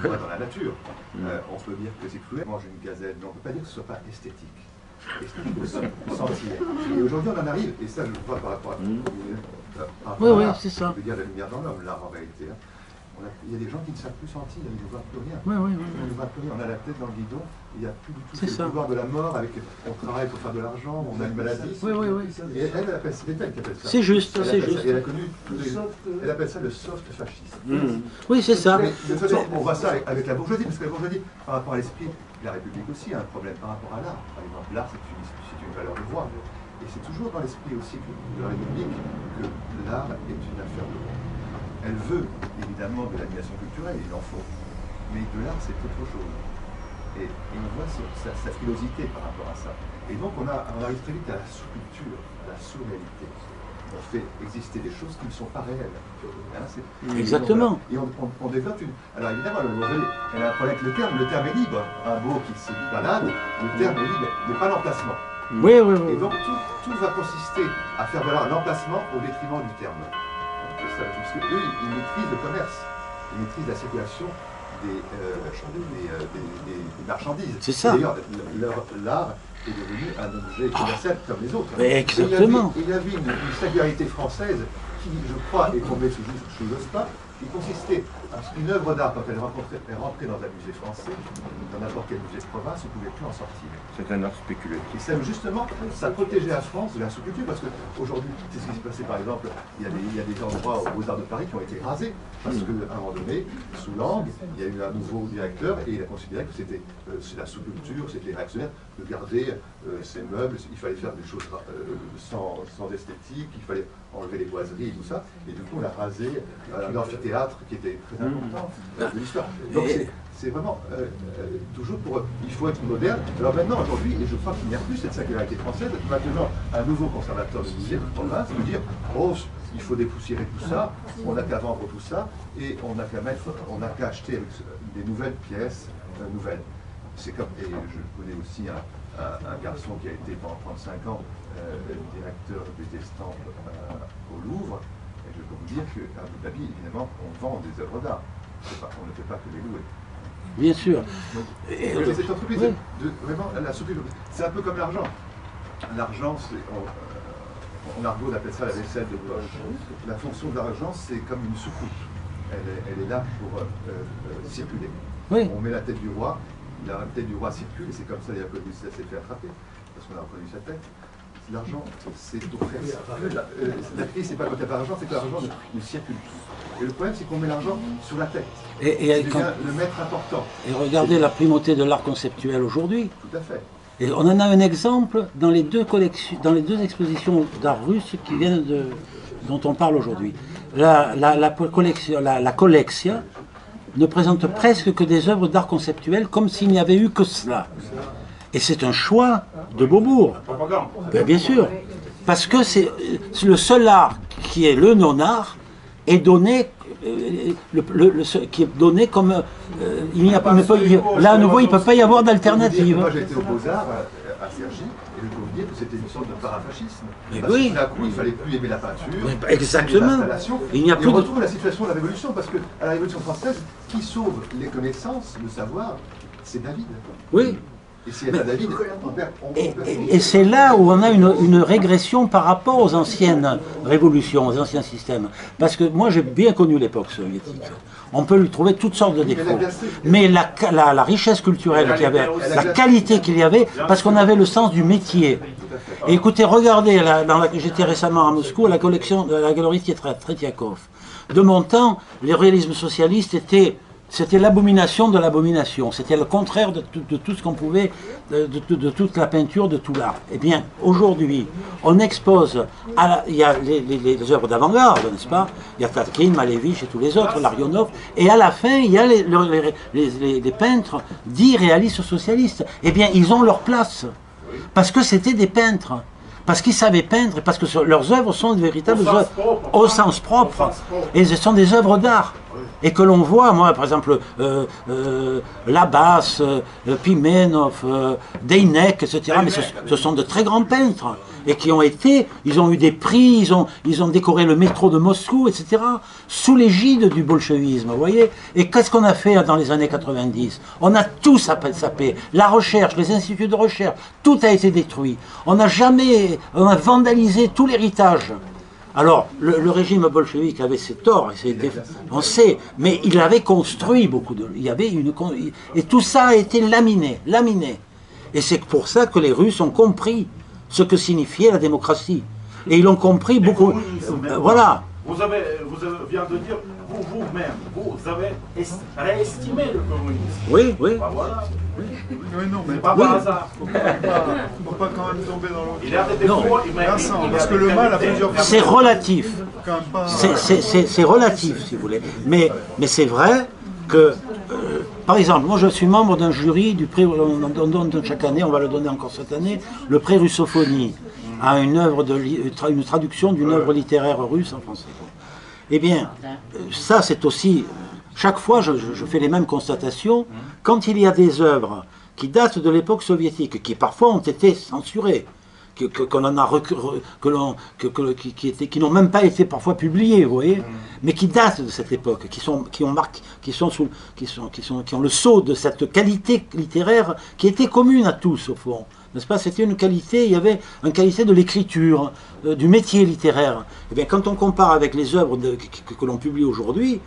voit dans la nature. On peut dire que c'est cruel, manger une gazelle, mais on ne peut pas dire que ce ne soit pas esthétique. Esthétique de sentir. Et aujourd'hui, on en arrive, et ça, je le vois par rapport à Oui, c'est ça. Je veux dire la lumière dans l'homme, l'art en réalité. Hein. Il y a des gens qui ne savent plus sentir, ils ne voient plus rien. Oui. On ne voit plus rien. On a la tête dans le guidon, il n'y a plus du tout C'est le ça. pouvoir de la mort, on travaille pour faire de l'argent, on a une maladie. Oui. Et elle appelle ça, c'est elle qui appelle ça. C'est juste, Elle c'est appelle ça- juste. Elle a connu elle appelle ça le soft fascisme. Oui, c'est ça. Mais de toute façon, on voit ça avec la bourgeoisie, parce que la bourgeoisie, par rapport à l'esprit, la République aussi a un problème par rapport à l'art. Par exemple, l'art, c'est une valeur de droit. Et c'est toujours dans l'esprit aussi de la République que l'art est une affaire de droit. Elle veut évidemment de l'animation culturelle, il en faut. Mais de l'art, c'est autre chose. Et on voit sa frilosité par rapport à ça. Et donc on arrive très vite à la sous-culture, à la sous-réalité. On fait exister des choses qui ne sont pas réelles. Hein, Exactement. Et on développe une... Alors évidemment, elle a un problème avec le terme. Le terme est libre. Un mot qui se balade, le terme est libre, mais pas l'emplacement. Oui. Et donc tout va consister à faire valoir l'emplacement au détriment du terme. C'est ça, parce qu'eux, ils maîtrisent le commerce, ils maîtrisent la circulation des marchandises. C'est ça. D'ailleurs, l'art est devenu un objet commercial comme les autres. Mais exactement. Il y avait une singularité française qui, je crois, est tombée sous le spa, qui consistait à ce qu'une œuvre d'art, quand elle rentrait dans un musée français, dans n'importe quel musée de province, on ne pouvait plus en sortir. C'est un art spéculatif. Et ça, justement, ça protégeait la France de la sous-culture, parce qu'aujourd'hui, c'est ce qui s'est passé, par exemple, il y a des endroits aux Beaux-Arts de Paris qui ont été rasés, parce qu'à un moment donné, sous Lang, il y a eu un nouveau directeur, et il a considéré que c'était la sous-culture, c'était les réactionnaires, de garder ces meubles, il fallait faire des choses sans esthétique, il fallait enlever les boiseries et tout ça, et du coup on a rasé l'amphithéâtre qui était très important de l'histoire. Donc c'est vraiment toujours il faut être moderne. Alors maintenant, aujourd'hui, et je crois qu'il n'y a plus cette singularité française, maintenant un nouveau conservateur de musée de province peut dire, oh, il faut dépoussiérer tout ça, on n'a qu'à vendre tout ça, et on n'a qu'à acheter avec des nouvelles pièces nouvelles. C'est comme, et je connais aussi un garçon qui a été pendant 35 ans directeur des estampes au Louvre, et je peux vous dire qu'à Abu Dhabi, évidemment, on vend des œuvres d'art. On ne fait pas que les louer. Bien sûr. Donc, cette entreprise, vraiment, la sous-culture, c'est un peu comme l'argent. L'argent, en argot, on appelle ça la vaisselle de poche. La fonction de l'argent, c'est comme une soucoupe. Elle est là pour circuler. Oui. On met la tête du roi, la tête du roi circule, et c'est comme ça d'ailleurs que Louis XVI s'est fait attraper, parce qu'on a reconnu sa tête. l'argent, c'est aux presses. La clé, c'est pas quand il n'y a pas d'argent, c'est que l'argent ne circule plus. Et le problème, c'est qu'on met l'argent sur la tête. Et c'est le maître important. Et regardez la primauté de l'art conceptuel aujourd'hui. Tout à fait. Et on en a un exemple dans les deux collections, dans les deux expositions d'art russe qui viennent dont on parle aujourd'hui. La collection ne présente presque que des œuvres d'art conceptuel, comme s'il n'y avait eu que cela. Et c'est un choix de Beaubourg. Bien sûr. Parce que c'est le seul art qui est le non-art est donné, qui est donné comme il n'y a pas, là à nouveau il ne peut pas y avoir d'alternative. Moi j'ai été aux Beaux-Arts à Cergy et je peux vous dire que c'était une sorte de parafascisme. Mais parce oui. que tout d'un coup il ne fallait plus aimer la peinture, exactement. Il n'y a plus on retrouve la situation de la Révolution parce que à la Révolution française, qui sauve les connaissances, le savoir, c'est David. Oui. Et s'il n'y a pas David, et c'est là où on a une régression par rapport aux anciennes révolutions, aux anciens systèmes. Parce que moi j'ai bien connu l'époque soviétique. On peut lui trouver toutes sortes de défauts. Mais la richesse culturelle qu'il y avait, la qualité qu'il y avait, parce qu'on avait le sens du métier. Et écoutez, regardez, j'étais récemment à Moscou, à la collection de la galerie Tretiakov. De mon temps, les réalismes socialistes c'était l'abomination de l'abomination. C'était le contraire de tout ce qu'on pouvait, de toute la peinture, de tout l'art. Eh bien, aujourd'hui, on expose, il y a les œuvres d'avant-garde, n'est-ce pas? Il y a Tatkin, Malevich et tous les autres, Larionov, et à la fin, il y a les peintres dits réalistes socialistes. Eh bien, ils ont leur place, parce que c'était des peintres. Parce qu'ils savaient peindre, et parce que leurs œuvres sont de véritables œuvres au sens propre. Et ce sont des œuvres d'art. Et que l'on voit, moi par exemple, Labasse, Pimenov, Deinek, etc. Mais ce sont de très grands peintres. Et qui ont ils ont eu des prix, ils ont décoré le métro de Moscou, etc. Sous l'égide du bolchevisme, vous voyez. Et qu'est-ce qu'on a fait dans les années 90? On a tout sapé. La recherche, les instituts de recherche, tout a été détruit. On a vandalisé tout l'héritage. Alors, le régime bolchevique avait ses torts, on sait, mais il avait construit beaucoup de... et tout ça a été laminé. Et c'est pour ça que les Russes ont compris ce que signifiait la démocratie. Et ils l'ont compris beaucoup. Voilà. Vous vient de dire, vous-même, vous avez réestimé le communisme. Oui. Bah voilà. Oui, non, mais pas par hasard. Il ne faut pas quand même tomber dans l'autre. Il a des défauts, parce que le mal a plusieurs formes. C'est relatif. C'est relatif, si vous voulez. Mais c'est vrai que, par exemple, moi je suis membre d'un jury du prix, on donne chaque année, on va le donner encore cette année, le prix Russophonie, à une traduction d'une œuvre littéraire russe en français. Eh bien, ça c'est aussi... Chaque fois, je fais les mêmes constatations. Quand il y a des œuvres qui datent de l'époque soviétique, qui parfois ont été censurées, qui n'ont même pas été parfois publiées, vous voyez, mais qui datent de cette époque, qui ont le sceau de cette qualité littéraire qui était commune à tous au fond. N'est-ce pas? C'était une qualité, il y avait une qualité de l'écriture, du métier littéraire. Eh bien, quand on compare avec les œuvres que l'on publie aujourd'hui,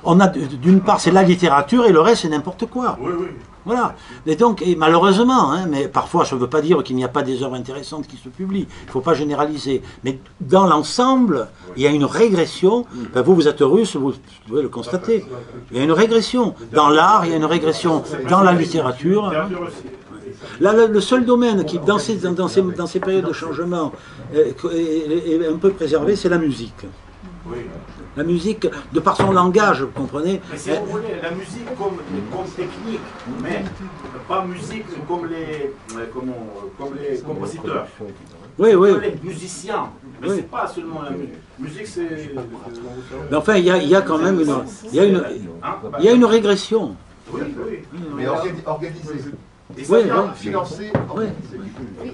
on a d'une part c'est la littérature et le reste c'est n'importe quoi. Oui. Voilà. Et donc, malheureusement, mais parfois je ne veux pas dire qu'il n'y a pas des œuvres intéressantes qui se publient, il ne faut pas généraliser, mais dans l'ensemble, il y a une régression. Enfin, vous êtes russe, vous devez le constater. Il y a une régression. Dans l'art, il y a une régression dans la littérature. Là, le seul domaine qui, dans ces périodes de changement, est un peu préservé, c'est la musique. Oui. La musique, de par son langage, vous comprenez? Mais si vous voulez, la musique comme technique, mais pas musique comme les compositeurs. Oui. Comme les musiciens. Mais c'est pas seulement la musique. Musique, c'est... Mais enfin, il y a quand même une régression. Oui. Mais organisée. Financé.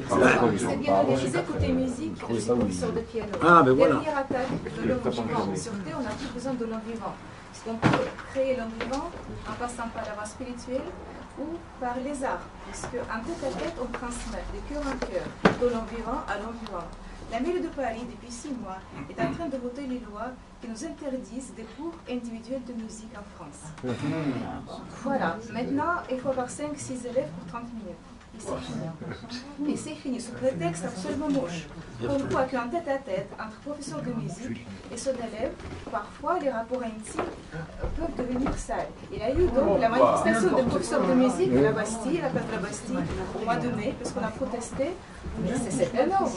C'est bien organisé côté musique, aussi professeur de piano. Ah, ben voilà. Dernière attaque de l'homme vivant. Sûreté, on a plus besoin de l'homme vivant. Parce qu'on peut créer l'homme vivant en passant par la voie spirituelle ou par les arts. Parce qu'en tête à tête, on transmet de cœur en cœur, de l'homme vivant à l'homme vivant. La mairie de Paris, depuis 6 mois, est en train de voter les lois qui nous interdisent des cours individuels de musique en France. Voilà. Maintenant, il faut avoir 5-6 élèves pour 30 minutes. et c'est fini. Et c'est fini, ce prétexte absolument moche. On voit qu'un tête-à-tête entre professeur de musique et son élève, parfois les rapports intimes peuvent devenir sales. Il y a eu donc la manifestation des professeurs de musique à la Bastille, à la place de la Bastille, au mois de mai, parce qu'on a protesté. C'est énorme.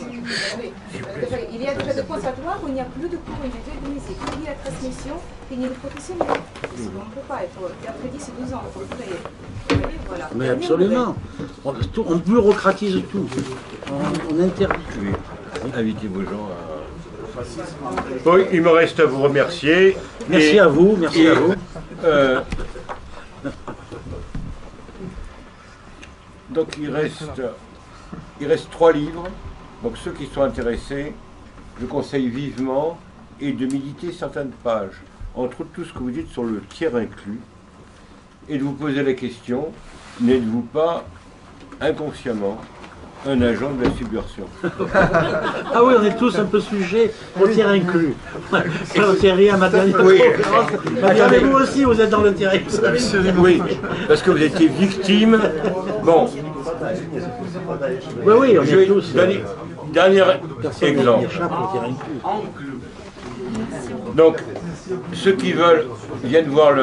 Il y a déjà des conservatoires où il n'y a plus de cours individuels de musique. Fini la transmission, fini les professionnels. On ne peut pas être après 10 et 12 ans, il faut créer. Voilà. Mais absolument. On bureaucratise tout. On interdit. Oui. Invitez vos gens à... Oui, il me reste à vous remercier. Merci à vous, merci à vous. Donc il reste 3 livres. Donc ceux qui sont intéressés, je conseille vivement et de méditer certaines pages. Entre autres, tout ce que vous dites sur le tiers inclus. Et de vous poser la question, n'êtes-vous pas inconsciemment un agent de la subversion? Ah oui, on est tous un peu sujets au tiers inclus. Thierry, à ma dernière conférence, mais vous aussi, vous êtes dans le tiers inclus. Oui, parce que vous étiez victime. Bon. Oui, on est tous. Dernier exemple. Donc, ceux qui veulent viennent voir